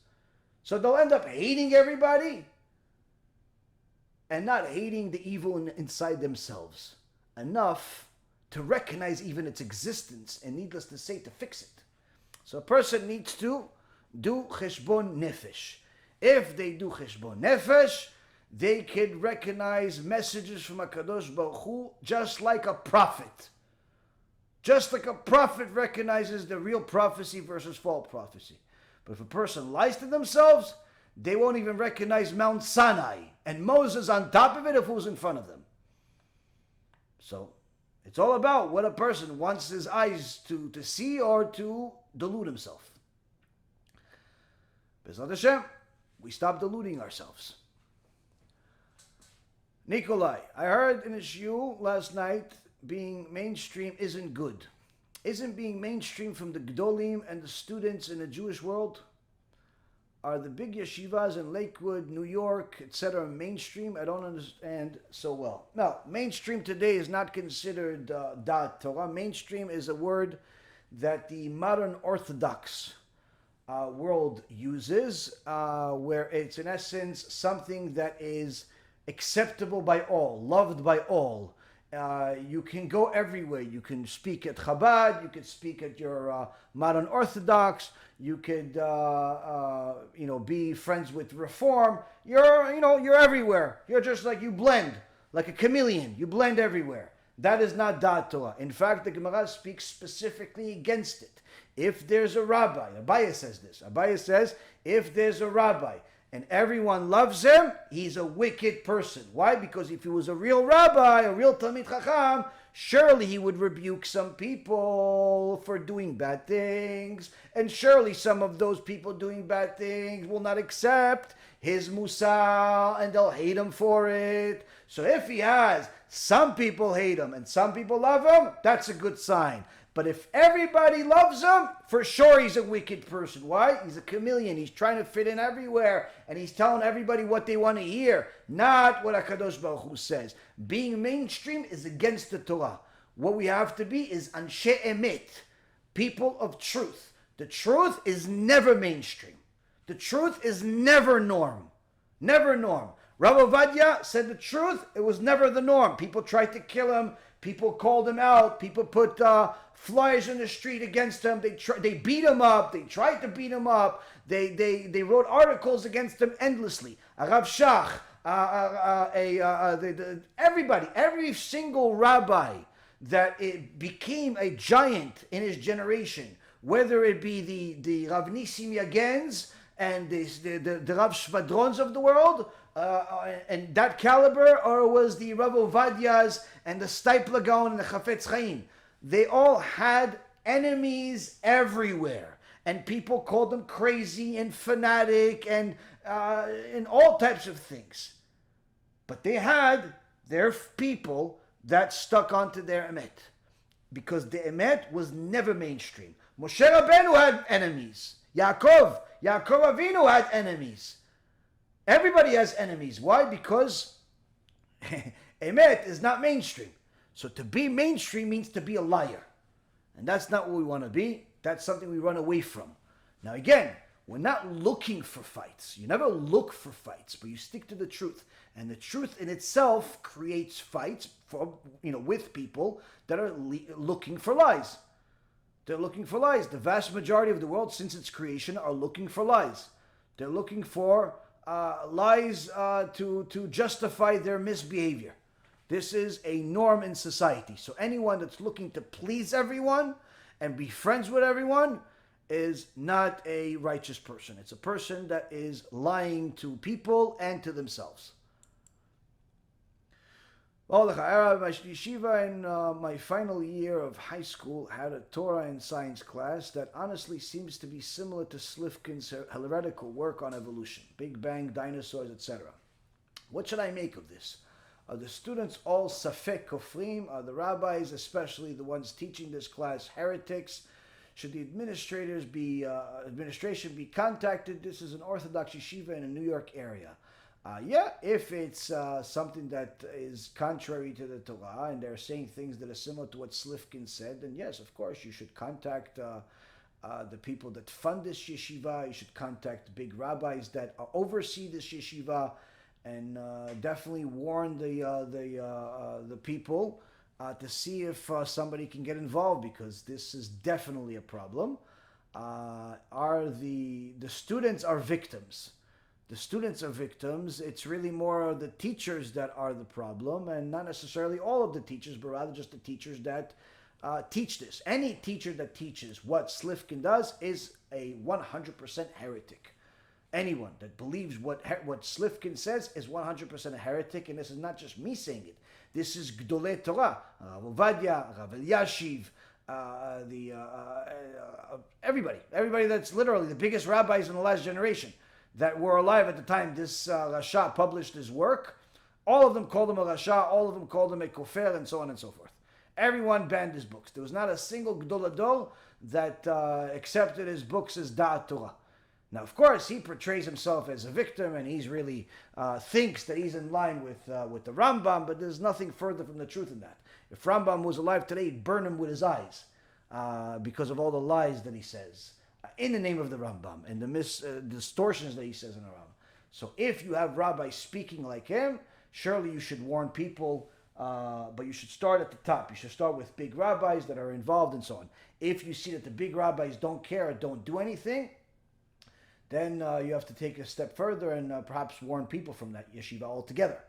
So they'll end up hating everybody and not hating the evil inside themselves enough to recognize even its existence, and needless to say, to fix it. So a person needs to do cheshbon nefesh. If they do cheshbon nefesh, they can recognize messages from HaKadosh Baruch Hu just like a prophet. Just like a prophet recognizes the real prophecy versus false prophecy. But if a person lies to themselves, they won't even recognize Mount Sinai and Moses on top of it if who's in front of them. So it's all about what a person wants his eyes to see or to delude himself. B'ezrat Hashem, we stop deluding ourselves. Nikolai, I heard in a shiur last night, being mainstream isn't good. Isn't being mainstream from the Gdolim and the students in the Jewish world? Are the big yeshivas in Lakewood, New York, etc. mainstream? I don't understand so well. No, mainstream today is not considered dat Torah. Mainstream is a word that the modern Orthodox world uses, where it's in essence something that is acceptable by all, loved by all. You can go everywhere. You can speak at Chabad. You could speak at your modern Orthodox. You could, be friends with Reform. You're everywhere. You're just like, you blend like a chameleon. You blend everywhere. That is not dat Torah. In fact, the Gemara speaks specifically against it. If there's a rabbi, Abaye says this. Abaye says, if there's a rabbi and everyone loves him, he's a wicked person. Why? Because if he was a real rabbi, a real Talmid Chacham, surely he would rebuke some people for doing bad things. And surely some of those people doing bad things will not accept his musar and they'll hate him for it. So if he has some people hate him and some people love him, that's a good sign. But if everybody loves him, for sure he's a wicked person. Why? He's a chameleon. He's trying to fit in everywhere. And he's telling everybody what they want to hear. Not what HaKadosh Baruch Hu says. Being mainstream is against the Torah. What we have to be is anshe emet. People of truth. The truth is never mainstream. The truth is never norm. Never norm. Rabbi Ovadia said the truth. It was never the norm. People tried to kill him. People called him out. People put flyers in the street against him. They beat him up. They tried to beat him up. They wrote articles against him endlessly. Rav Shach, everybody, every single rabbi that it became a giant in his generation, whether it be the Rav Nissim Yagens and the Rav Shvadrons of the world, and that caliber, or it was the Rav Ovadias and the Steipler Gaon and the Chafetz Chaim. They all had enemies everywhere, and people called them crazy and fanatic and all types of things. But they had their people that stuck onto their emet, because the emet was never mainstream. Moshe Rabbeinu had enemies. Yaakov Avinu had enemies. Everybody has enemies. Why? Because emet is not mainstream. So to be mainstream means to be a liar. And that's not what we want to be. That's something we run away from. Now again, we're not looking for fights. You never look for fights, but you stick to the truth. And the truth in itself creates fights with people that are looking for lies. They're looking for lies. The vast majority of the world, since its creation, are looking for lies. They're looking for lies to justify their misbehavior. This is a norm in society. So anyone that's looking to please everyone and be friends with everyone is not a righteous person. It's a person that is lying to people and to themselves. Well, my yeshiva in my final year of high school had a Torah and science class that honestly seems to be similar to Slifkin's heretical work on evolution, Big Bang, dinosaurs, etc. What should I make of this? Are the students all safek kofrim? Are the rabbis, especially the ones teaching this class, heretics? Should the administration be contacted? This is an Orthodox yeshiva in a New York area. If it's something that is contrary to the Torah and they're saying things that are similar to what Slifkin said, then yes, of course, you should contact the people that fund this yeshiva. You should contact the big rabbis that oversee this yeshiva, and definitely warn the people to see if somebody can get involved, because this is definitely a problem. The students are victims. The students are victims. It's really more the teachers that are the problem, and not necessarily all of the teachers, but rather just the teachers that teach this. Any teacher that teaches what Slifkin does is a 100% heretic. Anyone that believes what Slifkin says is 100% a heretic, and this is not just me saying it. This is Gdolei Torah, Rav Ovadia, Rav Eliashiv, everybody that's literally the biggest rabbis in the last generation that were alive at the time this Rasha published his work. All of them called him a Rasha, all of them called him a Kofer, and so on and so forth. Everyone banned his books. There was not a single Gdol Ador that accepted his books as Da'at Torah. Now, of course, he portrays himself as a victim, and he's really thinks that he's in line with the Rambam, but there's nothing further from the truth in that. If Rambam was alive today, he'd burn him with his eyes because of all the lies that he says in the name of the Rambam and the distortions that he says in the Rambam. So if you have rabbis speaking like him, surely you should warn people, but you should start at the top. You should start with big rabbis that are involved and so on. If you see that the big rabbis don't care or don't do anything, then you have to take a step further and perhaps warn people from that yeshiva altogether.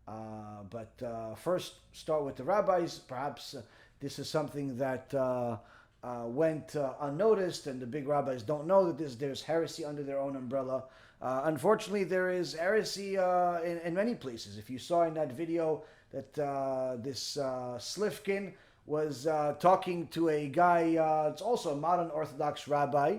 But first, start with the rabbis. Perhaps this is something that went unnoticed, and the big rabbis don't know that there's heresy under their own umbrella. Unfortunately, there is heresy in many places. If you saw in that video that this Slifkin was talking to a guy, it's also a modern Orthodox rabbi,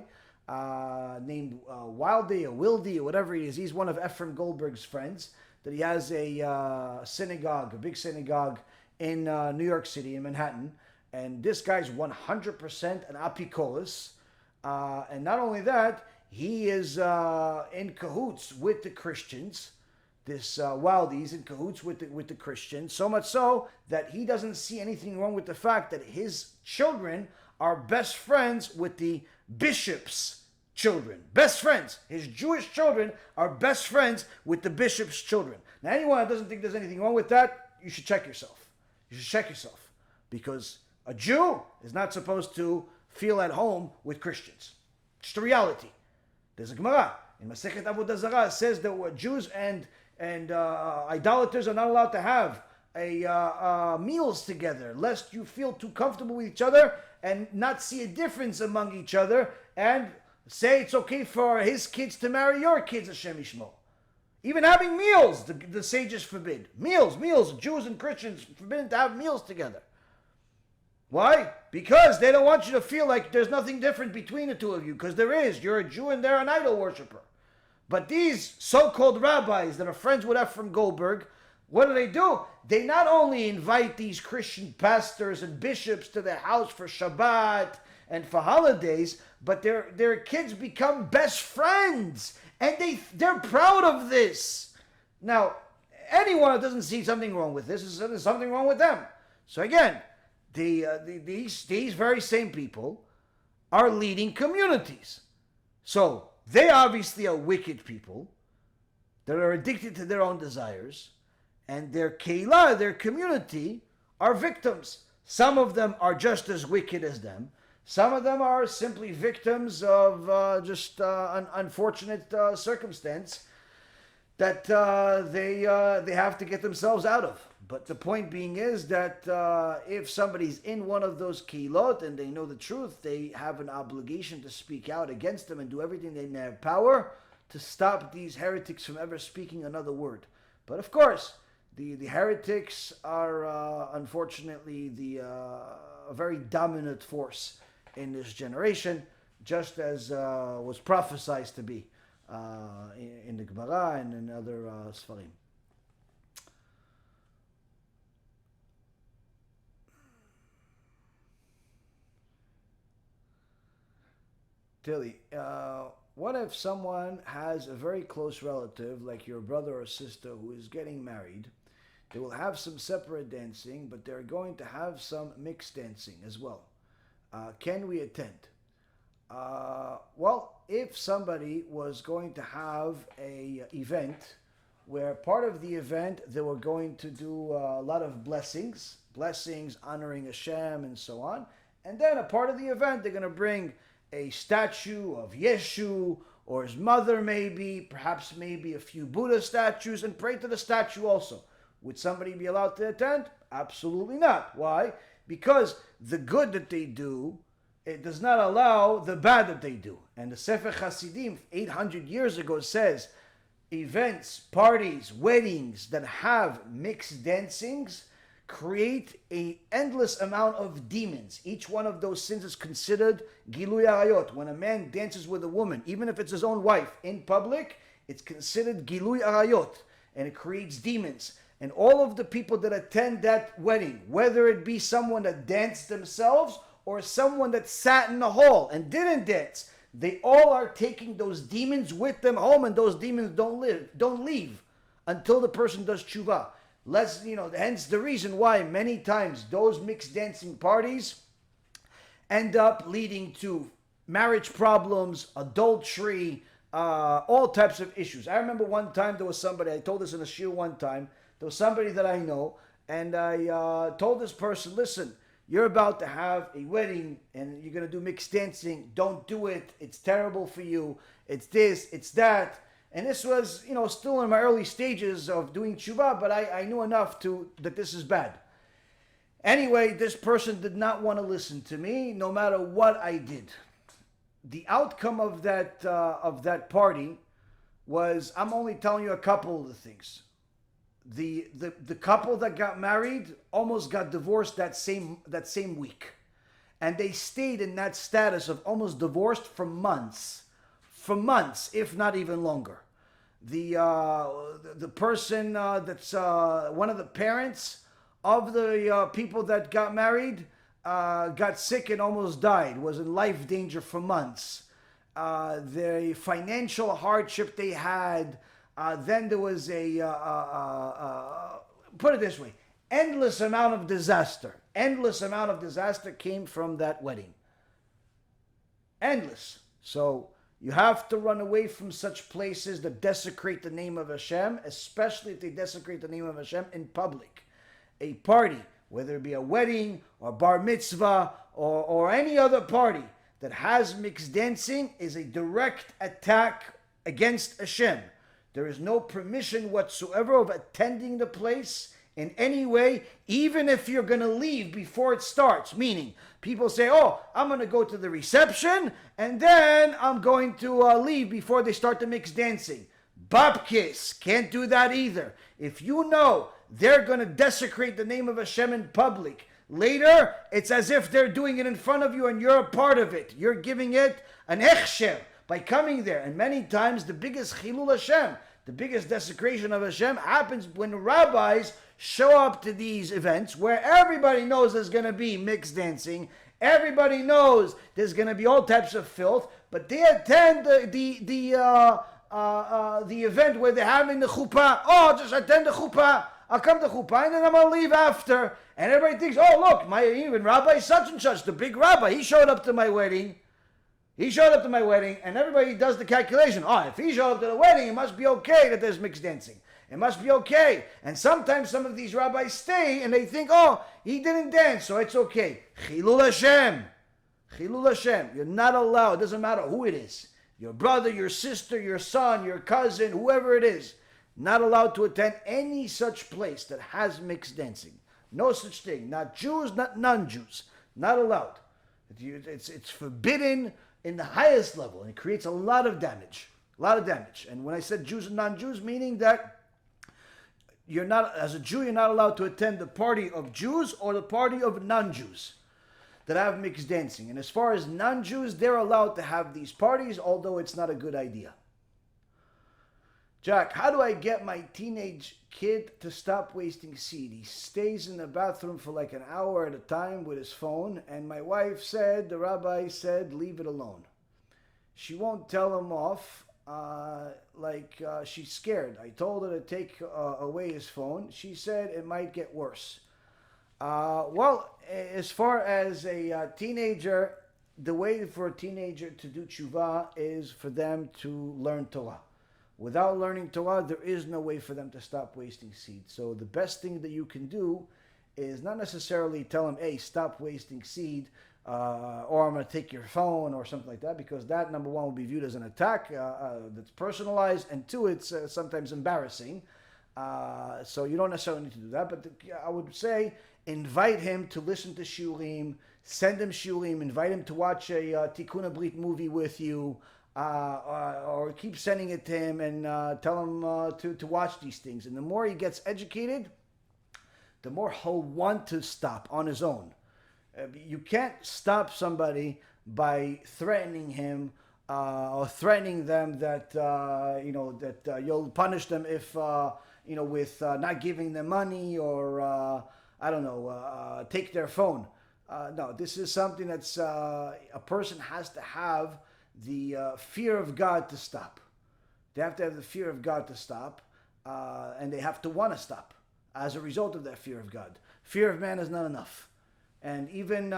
named Wildy or Wildy or whatever he is. He's one of Ephraim Goldberg's friends, that he has a synagogue, a big synagogue in New York City, in Manhattan.
And this guy's 100% an apikolis. And not only that, he is in cahoots with the Christians. This Wildy's in cahoots with the Christians, so much so that he doesn't see anything wrong with the fact that his children are best friends with the bishop's children. Best friends. His Jewish children are best friends with the bishop's children. Now, anyone that doesn't think there's anything wrong with that, you should check yourself. You should check yourself. Because a Jew is not supposed to feel at home with Christians. It's the reality. There's a Gemara in Masechet Avodah Zarah. It says that Jews and idolaters are not allowed to have meals together, lest you feel too comfortable with each other and not see a difference among each other, and say it's okay for his kids to marry your kids, Hashem Yishmo. Even having meals, the sages forbid. Meals. Jews and Christians forbidden to have meals together. Why? Because they don't want you to feel like there's nothing different between the two of you, because there is. You're a Jew and they're an idol worshiper. But these so-called rabbis that are friends with Ephraim Goldberg, what do? They not only invite these Christian pastors and bishops to their house for Shabbat and for holidays, but their kids become best friends. And they're proud of this. Now, anyone that doesn't see something wrong with this, there's something wrong with them. So again, these very same people are leading communities. So they obviously are wicked people that are addicted to their own desires, and their keilah, their community, are victims. Some of them are just as wicked as them. Some of them are simply victims of an unfortunate circumstance that they have to get themselves out of. But the point being is that if somebody's in one of those keilot and they know the truth, they have an obligation to speak out against them and do everything in their power to stop these heretics from ever speaking another word. But of course, the heretics are unfortunately a very dominant force in this generation, just as was prophesied to be in the Gemara and in other Sfarim. Tilly, what if someone has a very close relative, like your brother or sister, who is getting married? They will have some separate dancing, but they're going to have some mixed dancing as well. Can we attend? Well, if somebody was going to have a event where part of the event they were going to do a lot of blessings honoring Hashem and so on, and then a part of the event they're going to bring a statue of Yeshu or his mother, perhaps a few Buddha statues, and pray to the statue also. Would somebody be allowed to attend? Absolutely not. Why? Because the good that they do, it does not allow the bad that they do. And the Sefer Hasidim 800 years ago says events, parties, weddings that have mixed dancings create an endless amount of demons. Each one of those sins is considered Gilui Arayot. When a man dances with a woman, even if it's his own wife, in public, it's considered Gilui Arayot, and it creates demons. And all of the people that attend that wedding, whether it be someone that danced themselves or someone that sat in the hall and didn't dance, they all are taking those demons with them home, and those demons don't leave until the person does tshuva. Hence the reason why many times those mixed dancing parties end up leading to marriage problems, adultery, all types of issues. I remember one time there was somebody, I told this in a shiur one time, there was somebody that I know, and I told this person, listen, you're about to have a wedding and you're going to do mixed dancing. Don't do it. It's terrible for you. It's this, it's that. And this was, still in my early stages of doing tshuva, but I knew enough that this is bad. Anyway, this person did not want to listen to me, no matter what I did. The outcome of that party was, I'm only telling you a couple of the things. The couple that got married almost got divorced that same week, and they stayed in that status of almost divorced for months, if not even longer. The person that's one of the parents of the people that got married got sick and almost died, was in life danger for months. The financial hardship they had, then there was put it this way, endless amount of disaster. Endless amount of disaster came from that wedding. Endless. So you have to run away from such places that desecrate the name of Hashem, especially if they desecrate the name of Hashem in public. A party, whether it be a wedding or bar mitzvah or any other party that has mixed dancing, is a direct attack against Hashem. There is no permission whatsoever of attending the place in any way, even if you're going to leave before it starts. Meaning, people say, oh, I'm going to go to the reception, and then I'm going to leave before they start the mixed dancing. Babkis, can't do that either. If you know they're going to desecrate the name of Hashem in public, later, it's as if they're doing it in front of you and you're a part of it. You're giving it an echsher by coming there. And many times, the biggest chilul Hashem, the biggest desecration of Hashem happens when rabbis show up to these events where everybody knows there's going to be mixed dancing. Everybody knows there's going to be all types of filth, but they attend the event where they're having the chuppah. Oh, just attend the chuppah. I'll come to chuppah and then I'm going to leave after. And everybody thinks, oh, look, even Rabbi such and such, the big rabbi, he showed up to my wedding. He showed up to my wedding, and everybody does the calculation. Oh, if he showed up to the wedding, it must be okay that there's mixed dancing. It must be okay. And sometimes some of these rabbis stay and they think, oh, he didn't dance, so it's okay. Chilul Hashem. Chilul Hashem. You're not allowed. It doesn't matter who it is. Your brother, your sister, your son, your cousin, whoever it is. Not allowed to attend any such place that has mixed dancing. No such thing. Not Jews, not non-Jews. Not allowed. It's forbidden in the highest level, and it creates a lot of damage. A lot of damage. And when I said Jews and non-Jews, meaning that you're not, as a Jew, you're not allowed to attend the party of Jews or the party of non-Jews that have mixed dancing. And as far as non-Jews, they're allowed to have these parties, although it's not a good idea. Jack, how do I get my teenage kid to stop wasting seed? He stays in the bathroom for like an hour at a time with his phone, and my wife said, the rabbi said, leave it alone. She won't tell him off, she's scared. I told her to take away his phone. She said it might get worse. As far as a teenager, the way for a teenager to do tshuva is for them to learn Torah. Without learning Torah, there is no way for them to stop wasting seed. So the best thing that you can do is not necessarily tell them, hey, stop wasting seed, or I'm going to take your phone or something like that, because that, number one, will be viewed as an attack that's personalized, and two, it's sometimes embarrassing. So you don't necessarily need to do that, but I would say invite him to listen to shiurim, send him shiurim, invite him to watch a Tikkun HaBRIT movie with you, or keep sending it to him and tell him to watch these things. And the more he gets educated, the more he'll want to stop on his own. You can't stop somebody by threatening him or threatening them that you'll punish them if with not giving them money or take their phone. No, this is something that's a person has to have the fear of God to stop. They have to have the fear of God to stop, and they have to want to stop as a result of that fear of God. Fear of man is not enough. And even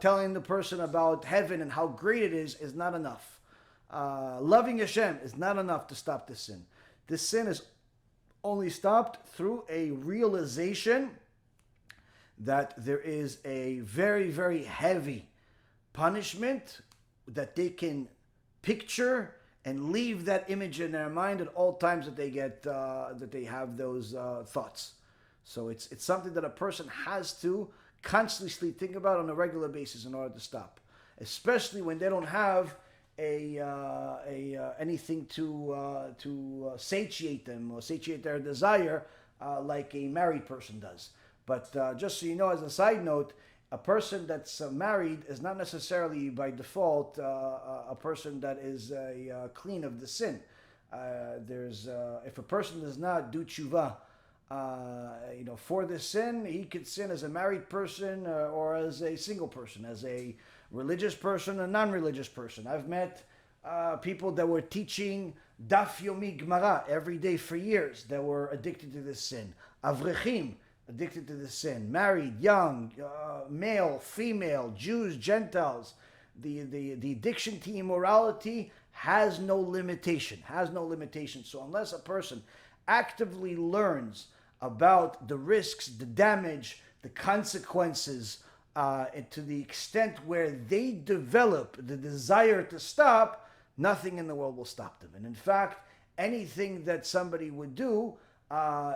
telling the person about heaven and how great it is not enough. Loving Hashem is not enough to stop this sin. This sin is only stopped through a realization that there is a very, very heavy punishment that they can picture and leave that image in their mind at all times that they get that they have those thoughts. So it's something that a person has to constantly think about on a regular basis in order to stop, especially when they don't have anything to satiate them or satiate their desire like a married person does. But just so you know, as a side note, a person that's married is not necessarily by default a person that is clean of the sin. If a person does not do tshuva for this sin. He could sin as a married person or as a single person, as a religious person, a non-religious person. I've met people that were teaching Daf Yomi Gemara every day for years that were addicted to this sin. Avrechim, addicted to this sin. Married, young, male, female, Jews, Gentiles. The addiction to immorality has no limitation. So unless a person actively learns about the risks, the damage, the consequences, to the extent where they develop the desire to stop, nothing in the world will stop them. And in fact, anything that somebody would do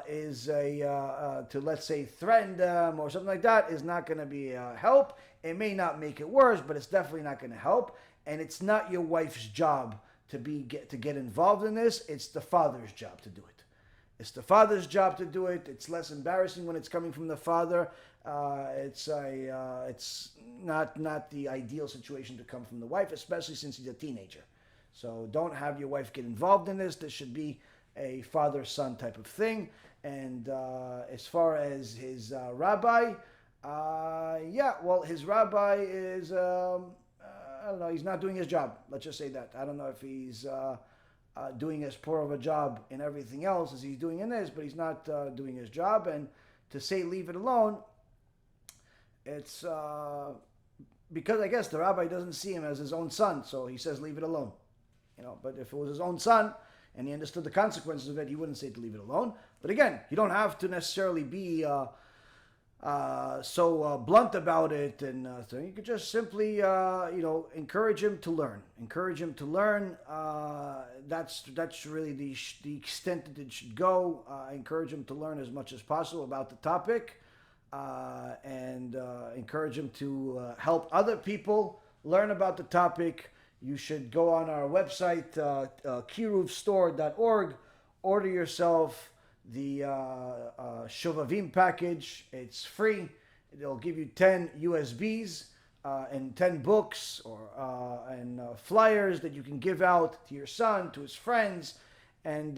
is to, let's say, threaten them or something like that is not going to be help. It may not make it worse, but it's definitely not going to help. And it's not your wife's job to get involved in this. It's the father's job to do it. It's the father's job to do it. It's less embarrassing when it's coming from the father. It's not the ideal situation to come from the wife, especially since he's a teenager. So don't have your wife get involved in this. This should be a father-son type of thing. And as far as his rabbi, his rabbi is, I don't know, he's not doing his job. Let's just say that. I don't know if he's doing as poor of a job in everything else as he's doing in this, but he's not doing his job. And to say leave it alone, it's because I guess the rabbi doesn't see him as his own son, so he says leave it alone. But if it was his own son and he understood the consequences of it, he wouldn't say to leave it alone. But again, you don't have to necessarily be so blunt about it, and so you could just simply encourage him to learn. That's really the extent that it should go. Encourage him to learn as much as possible about the topic, and encourage him to help other people learn about the topic. You should go on our website, kiruvstore.org, order yourself the Shovavim package. It's free. It'll give you 10 USBs and 10 books and flyers that you can give out to your son, to his friends, and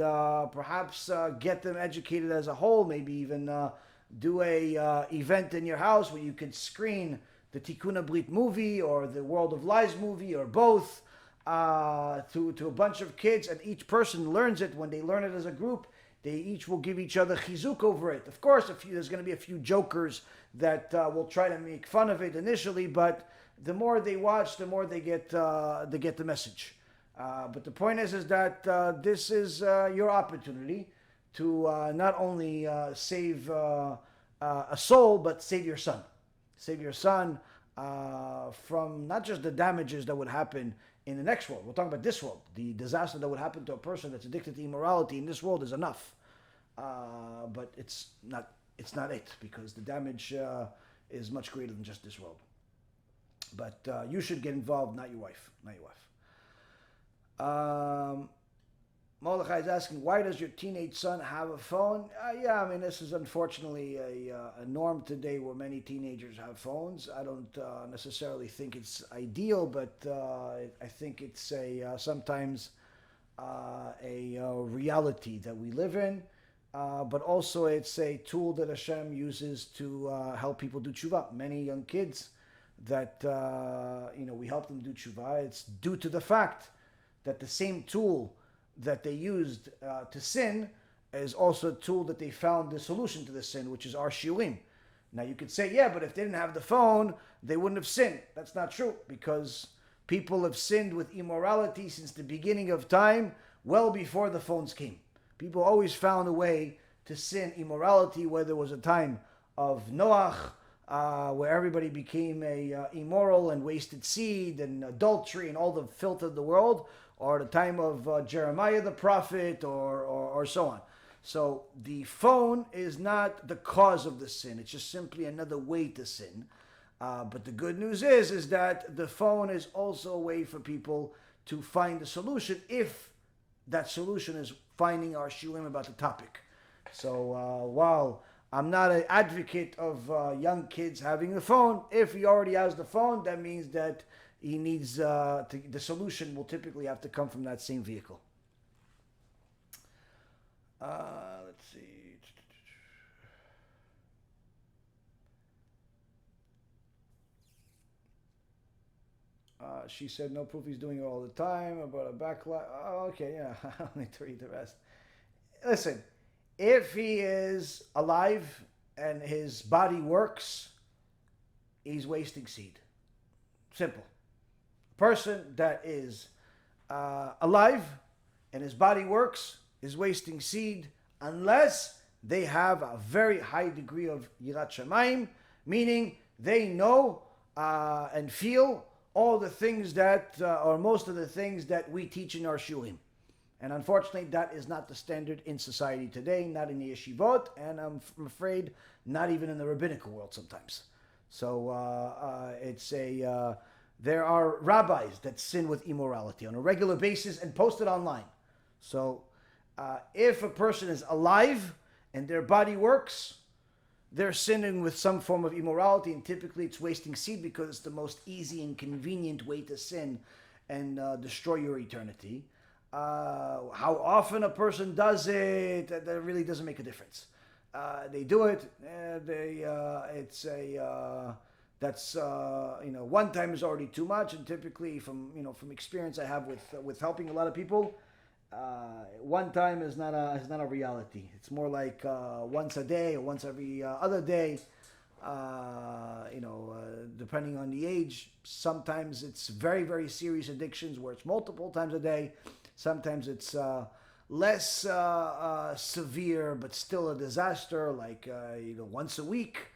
perhaps get them educated as a whole. Maybe even do a event in your house where you could screen the Tikkun HaBRIT movie or the World of Lies movie or both to a bunch of kids, and each person learns it. When they learn it as a group, they each will give each other chizuk over it. Of course, there's going to be a few jokers that will try to make fun of it initially, but the more they watch, the more they get the message. But the point is that this is your opportunity to not only save a soul, but save your son. Save your son from not just the damages that would happen in the next world. We're talking about this world. The disaster that would happen to a person that's addicted to immorality in this world is enough. But it's not it, because the damage is much greater than just this world. But you should get involved, not your wife. Mordechai is asking, why does your teenage son have a phone? This is unfortunately a norm today where many teenagers have phones. I don't necessarily think it's ideal, but I think it's sometimes a reality that we live in. But also it's a tool that Hashem uses to help people do tshuva. Many young kids that we help them do tshuva. It's due to the fact that the same tool that they used to sin is also a tool that they found the solution to the sin, which is our shiurim. Now you could say, but if they didn't have the phone, they wouldn't have sinned. That's not true, because people have sinned with immorality since the beginning of time, well before the phones came. People always found a way to sin immorality, whether it was a time of Noach, where everybody became immoral and wasted seed and adultery and all the filth of the world, or the time of Jeremiah the prophet, or so on. So the phone is not the cause of the sin. It's just simply another way to sin. But the good news is that the phone is also a way for people to find a solution, if that solution is finding our shiurim about the topic. So while I'm not an advocate of young kids having the phone, if he already has the phone, that means that he needs the solution will typically have to come from that same vehicle. Let's see. She said no proof he's doing it all the time. About a backlash. Oh, okay, yeah. I don't need to read the rest. Listen, if he is alive and his body works, he's wasting seed. Simple. A person that is alive and his body works is wasting seed unless they have a very high degree of yirat shamayim, meaning they know and feel all the things that, or most of the things that we teach in our shurim. And unfortunately, that is not the standard in society today, not in the yeshivot, and I'm afraid not even in the rabbinical world sometimes. So there are rabbis that sin with immorality on a regular basis and post it online. So if a person is alive and their body works, they're sinning with some form of immorality, and typically it's wasting seed because it's the most easy and convenient way to sin and destroy your eternity. How often a person does it, that really doesn't make a difference. They do it. One time is already too much, and typically from experience I have with helping a lot of people, one time is not a reality. It's more like once a day or once every other day. Depending on the age, sometimes it's very, very serious addictions where it's multiple times a day. Sometimes it's less severe, but still a disaster, like once a week.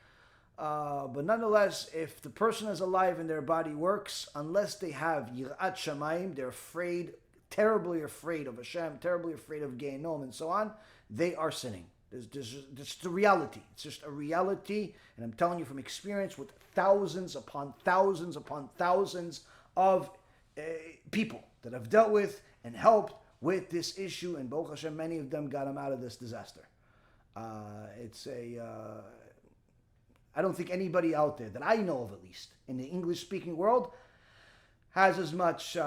But nonetheless, if the person is alive and their body works, unless they have yirat shamayim, they're afraid, terribly afraid of Hashem, terribly afraid of Gehenom, and so on, they are sinning. It's the reality. It's just a reality, and I'm telling you from experience with thousands upon thousands upon thousands of people that I've dealt with and helped with this issue, and Baruch Hashem, many of them got them out of this disaster. I don't think anybody out there that I know of, at least in the English-speaking world, has as much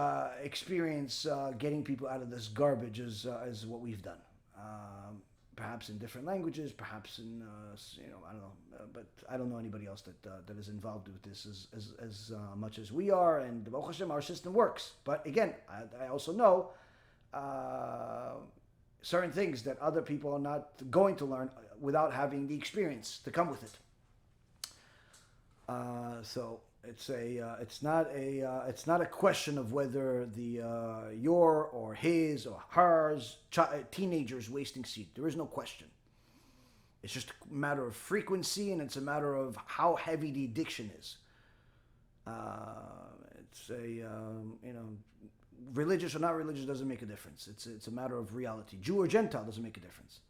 experience getting people out of this garbage as what we've done. Perhaps in different languages, perhaps in I don't know, but I don't know anybody else that is involved with this as much as we are. And Baruch Hashem, our system works. But again, I also know certain things that other people are not going to learn without having the experience to come with it. So it's not a question of whether the your or his or hers teenagers wasting seed. There is no question. It's just a matter of frequency, and it's a matter of how heavy the addiction is. Religious or not religious doesn't make a difference. It's a matter of reality. Jew or Gentile doesn't make a difference.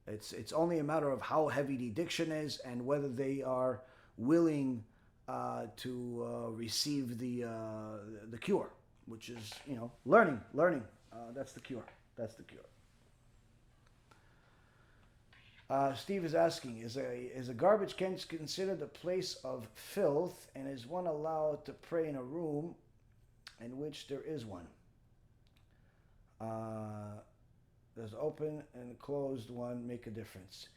It's only a matter of how heavy the addiction is and whether they are willing to receive the cure, which is learning. That's the cure. Steve is asking: Is a garbage can considered a place of filth, and is one allowed to pray in a room in which there is one? Does open and closed one make a difference?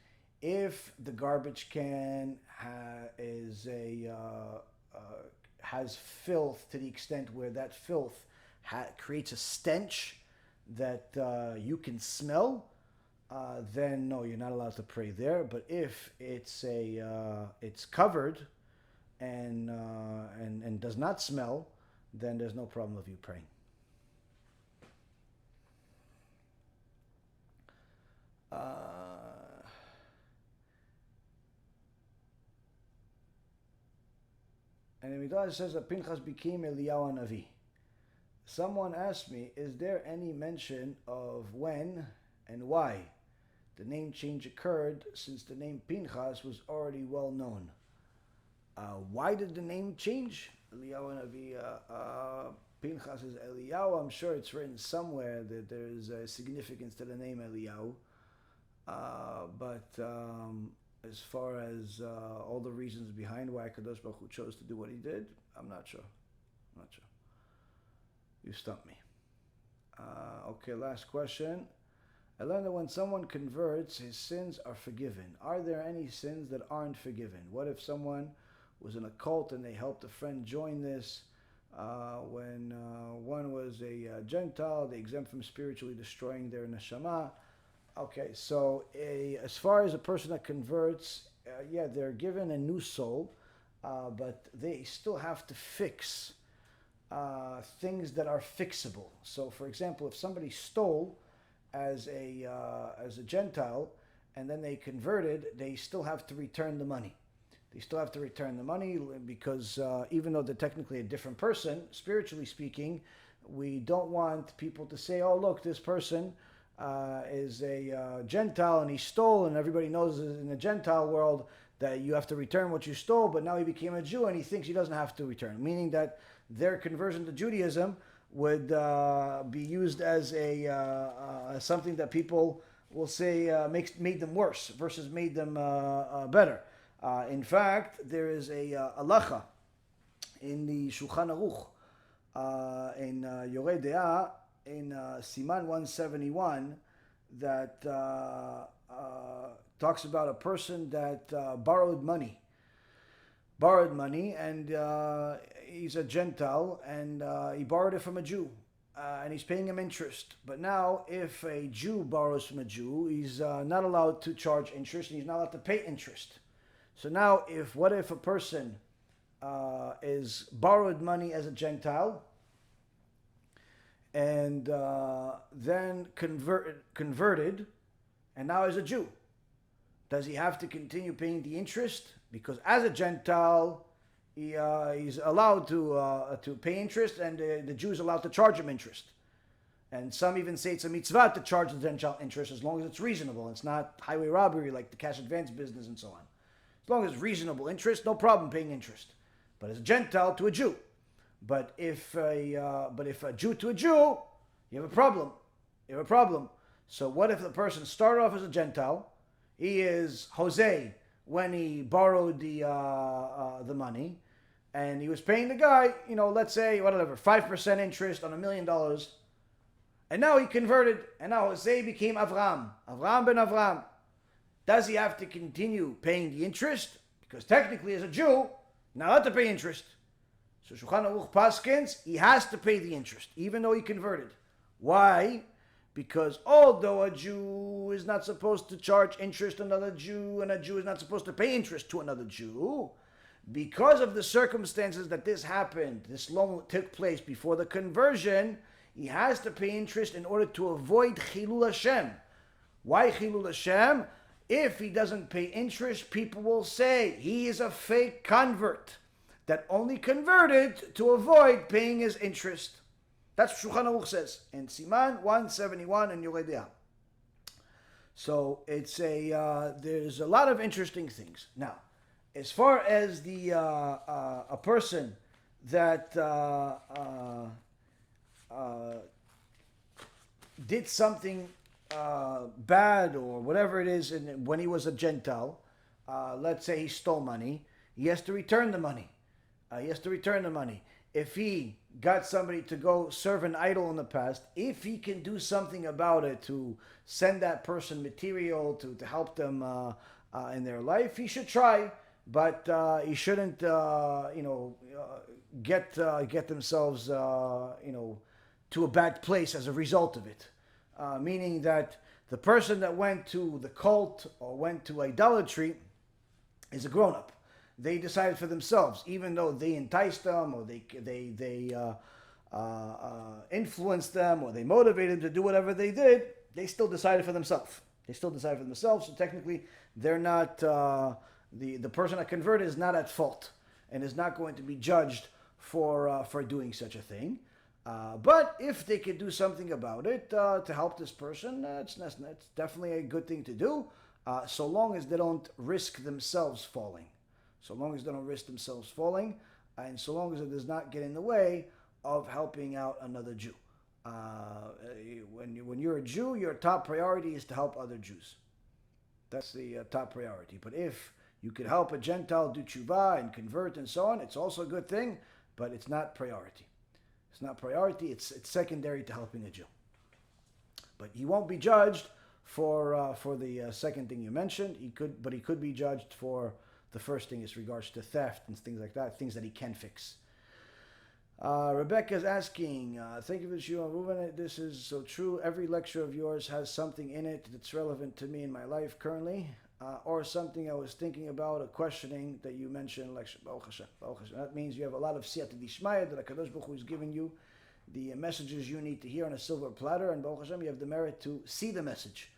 If the garbage can has filth to the extent where that filth creates a stench that you can smell, then no, you're not allowed to pray there. But if it's covered and does not smell, then there's no problem with you praying. And the Midrash says that Pinchas became Eliyahu Navi. Someone asked me, is there any mention of when and why the name change occurred, since the name Pinchas was already well known? Why did the name change? Eliyahu Navi, Pinchas is Eliyahu. I'm sure it's written somewhere that there is a significance to the name Eliyahu. But as far as all the reasons behind why Kadosh Baruch Hu chose to do what he did, I'm not sure. You stumped me. Okay, last question. I learned that when someone converts, his sins are forgiven. Are there any sins that aren't forgiven? What if someone was in a cult and they helped a friend join this? When one was a Gentile, they exempt from spiritually destroying their neshama. Okay, so as far as a person that converts, yeah, they're given a new soul, but they still have to fix things that are fixable. So, for example, if somebody stole as a Gentile and then they converted, they still have to return the money. They still have to return the money because even though they're technically a different person, spiritually speaking, we don't want people to say, "Oh, look, this person is a Gentile and he stole," and everybody knows in the Gentile world that you have to return what you stole, but now he became a Jew and he thinks he doesn't have to return, meaning that their conversion to Judaism would be used as something that people will say made them worse versus made them better. In fact, there is a halacha in the Shulchan Aruch in Yoreh De'ah in Siman 171 that talks about a person that borrowed money, and he's a Gentile, and he borrowed it from a Jew, and he's paying him interest. But now, if a Jew borrows from a Jew, he's not allowed to charge interest, and he's not allowed to pay interest. So now, what if a person is borrowed money as a Gentile, and then converted, and now is a Jew? Does he have to continue paying the interest? Because as a Gentile, he's allowed to pay interest, and the Jew is allowed to charge him interest. And some even say it's a mitzvah to charge the Gentile interest as long as it's reasonable. It's not highway robbery like the cash advance business and so on. As long as it's reasonable interest, no problem paying interest. But as a Gentile to a Jew. But if a Jew to a Jew, you have a problem. You have a problem. So what if the person started off as a Gentile? He is Jose when he borrowed the money, and he was paying the guy, let's say, whatever, 5% interest on $1 million. And now he converted, and now Jose became Avram ben Avram. Does he have to continue paying the interest? Because technically, as a Jew, not allowed to pay interest. So Shulchan Aruch paskins, he has to pay the interest, even though he converted. Why? Because although a Jew is not supposed to charge interest to another Jew, and a Jew is not supposed to pay interest to another Jew, because of the circumstances that this happened, this loan took place before the conversion, he has to pay interest in order to avoid Chilul Hashem. Why Chilul Hashem? If he doesn't pay interest, people will say he is a fake convert that only converted to avoid paying his interest. That's what Shulchan Aruch says in Siman 171 in Yoreh De'ah. So there's a lot of interesting things. Now, as far as a person that did something bad or whatever it is when he was a Gentile, let's say he stole money, he has to return the money. If he got somebody to go serve an idol in the past, if he can do something about it to send that person material to help them in their life, he should try. But he shouldn't, get themselves, to a bad place as a result of it. Meaning that the person that went to the cult or went to idolatry is a grown-up. They decided for themselves, even though they enticed them or they influenced them or they motivated them to do whatever they did, they still decided for themselves. So technically, they're not, the person that converted is not at fault and is not going to be judged for doing such a thing. But if they could do something about it to help this person, it's definitely a good thing to do, so long as they don't risk themselves falling. And so long as it does not get in the way of helping out another Jew. When you're a Jew, your top priority is to help other Jews. That's the top priority. But if you could help a Gentile do tshuva and convert and so on, it's also a good thing, but it's not priority. It's secondary to helping a Jew. But he won't be judged for the second thing you mentioned. He could be judged for the first thing as regards to theft and things like that, things that he can fix. Rebecca is asking, thank you for Yeshua Reuven. This is so true. Every lecture of yours has something in it that's relevant to me in my life currently, or something I was thinking about, or questioning that you mentioned. Baruch Hashem. Baruch Hashem. That means you have a lot of siyata dishmaya that HaKadosh Baruch Hu is giving you the messages you need to hear on a silver platter, and Baruch Hashem, you have the merit to see the message.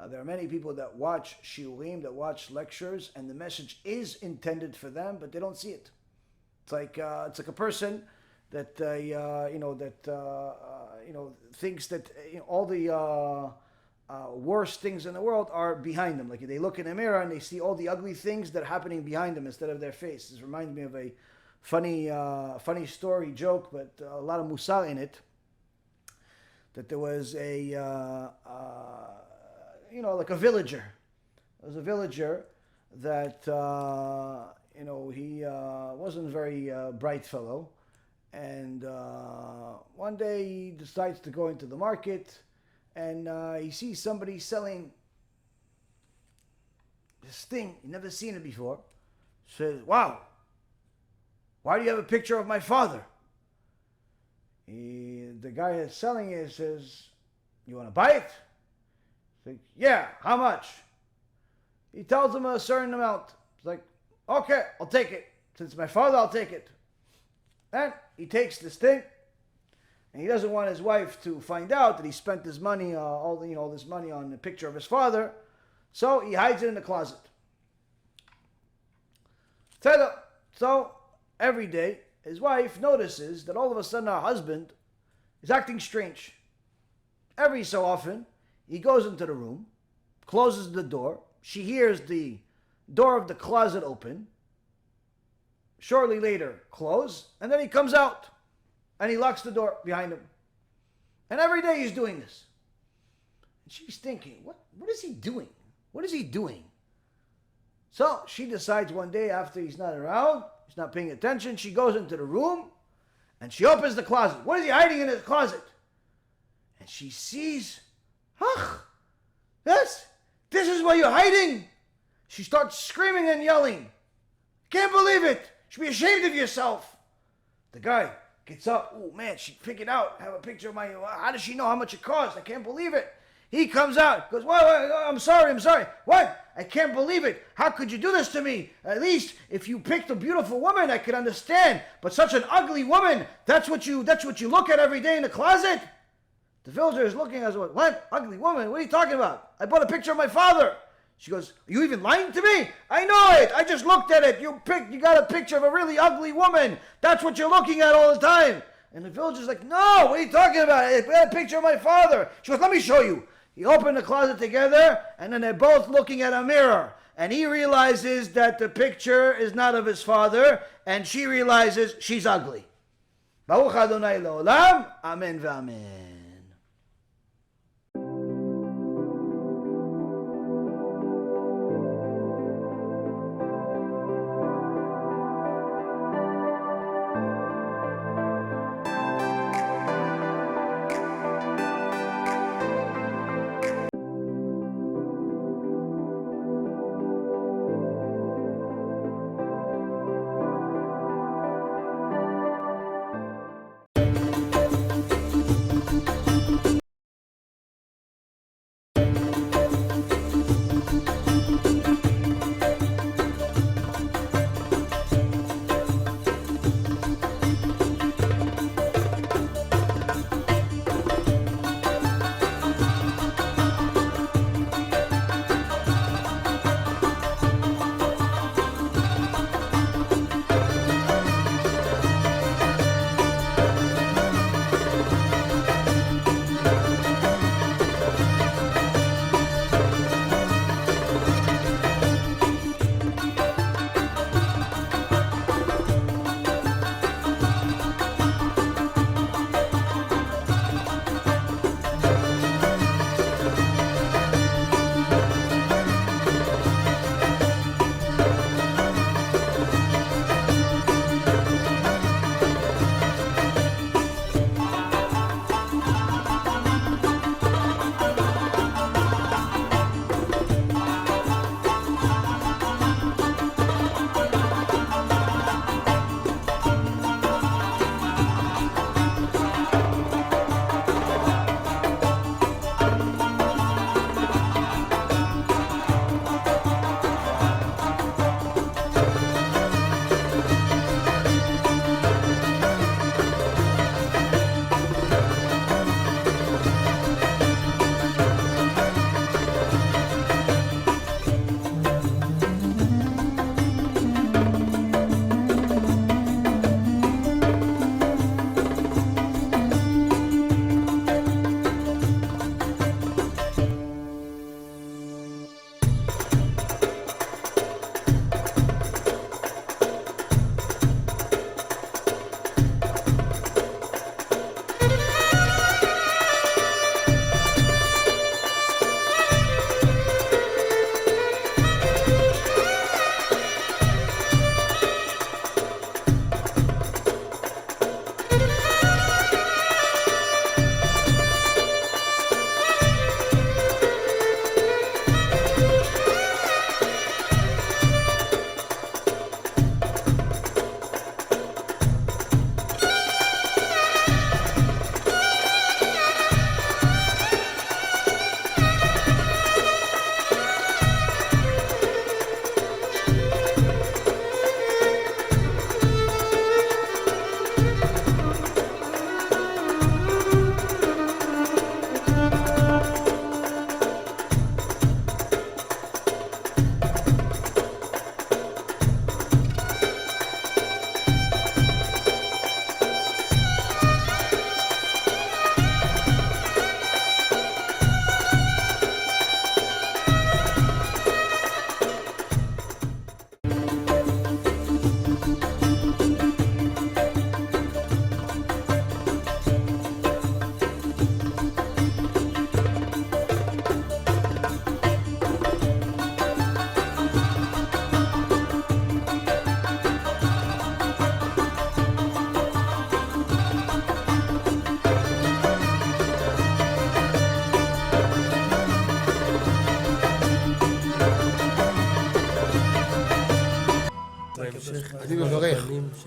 There are many people that watch shiurim, that watch lectures, and the message is intended for them, but they don't see it. It's like a person that thinks that all the worst things in the world are behind them. Like they look in a mirror and they see all the ugly things that are happening behind them instead of their face. This reminds me of a funny story, joke, but a lot of musar in it. That there was like a villager. There was a villager that he wasn't a very bright fellow, and one day he decides to go into the market, and he sees somebody selling this thing. He'd never seen it before. Says, "Wow, why do you have a picture of my father?" The guy that's selling it says, "You want to buy it?" He's like, "Yeah, how much?" He tells him a certain amount. He's like, "Okay, I'll take it. Since it's my father, I'll take it." And he takes this thing, and he doesn't want his wife to find out that he spent his money, all this money on the picture of his father, so he hides it in the closet. So every day, his wife notices that all of a sudden her husband is acting strange. Every so often, he goes into the room, closes the door. She hears the door of the closet open. Shortly later, close, and then he comes out, and he locks the door behind him. And every day he's doing this. And she's thinking, what is he doing? What is he doing? So she decides one day after he's not around, he's not paying attention, she goes into the room, and she opens the closet. What is he hiding in his closet? And she sees, this is where you're hiding. She starts screaming and yelling. Can't believe it. You should be ashamed of yourself. The guy gets up. Oh man, she figured out. Have a picture of my. How does she know how much it cost? I can't believe it. He comes out. Goes, what? I'm sorry. What? I can't believe it. How could you do this to me? At least if you picked a beautiful woman, I could understand. But such an ugly woman. That's what you look at every day in the closet. The villager is looking at us. What? Ugly woman? What are you talking about? I bought a picture of my father. She goes, are you even lying to me? I know it. I just looked at it. You got a picture of a really ugly woman. That's what you're looking at all the time. And the villager's like, no, what are you talking about? I got a picture of my father. She goes, let me show you. He opened the closet together, and then they're both looking at a mirror. And he realizes that the picture is not of his father, and she realizes she's ugly. Baruch Adonai Le'olam. Amen v'amen.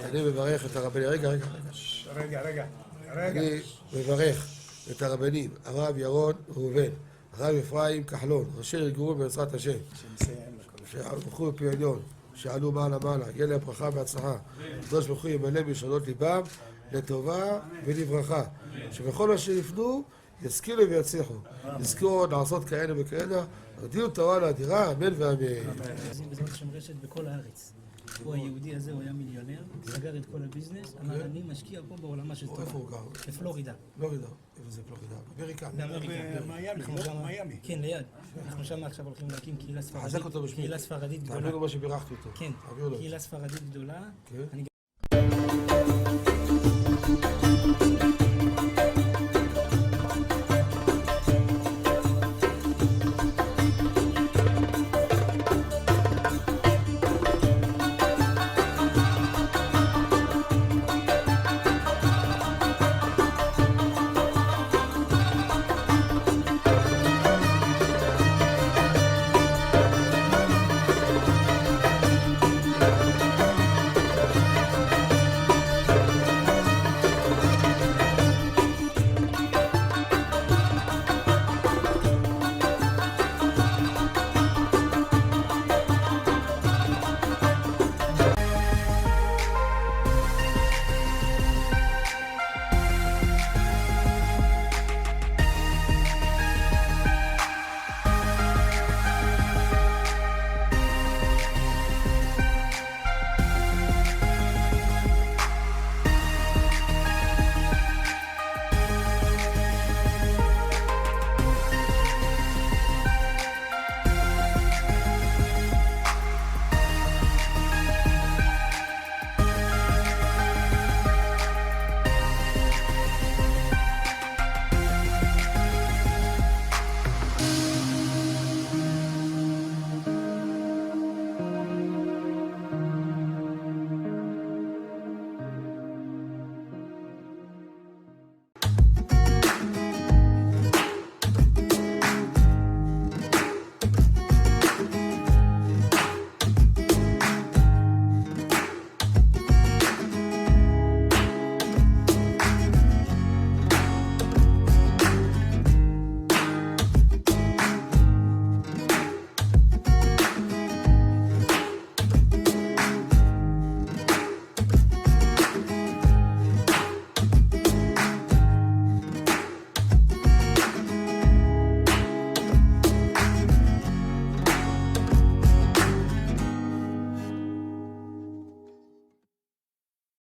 אני מברך את הרבנים, רגע. אני מברך את הרבנים, הרב ירון ראובן, הרב אפרים כחלון, ראשי ארגון בעזרת השם, שהלכו בפי עליון, שעלו מעלה, יהיה להם ברכה והצלחה, הקדוש ברוך הוא ימלא בישועות ליבם לטובה ולברכה, שבכל מה שיפנו ישכילו ויצליחו, יזכו לעשות כאלה וכאלה, הודיעו תורה לאדירה, אמן ואמן.
בעזרת השם רשת בכל הארץ. הוא היהודי הזה, הוא היה מיליונר, סגר את כל הביזנס, אמר אני משקיע פה בעולמה של תורה.
איפה הוא גר?
בפלורידה.
פלורידה, איפה זה פלורידה? באמריקה.
מיאמי. כן, ליד. אנחנו שם עכשיו הולכים להקים קהילה ספרדית.
חזק אותו בשמי.
קהילה ספרדית גדולה.
תעבירו מה שבירכתי אותו.
כן, קהילה ספרדית גדולה.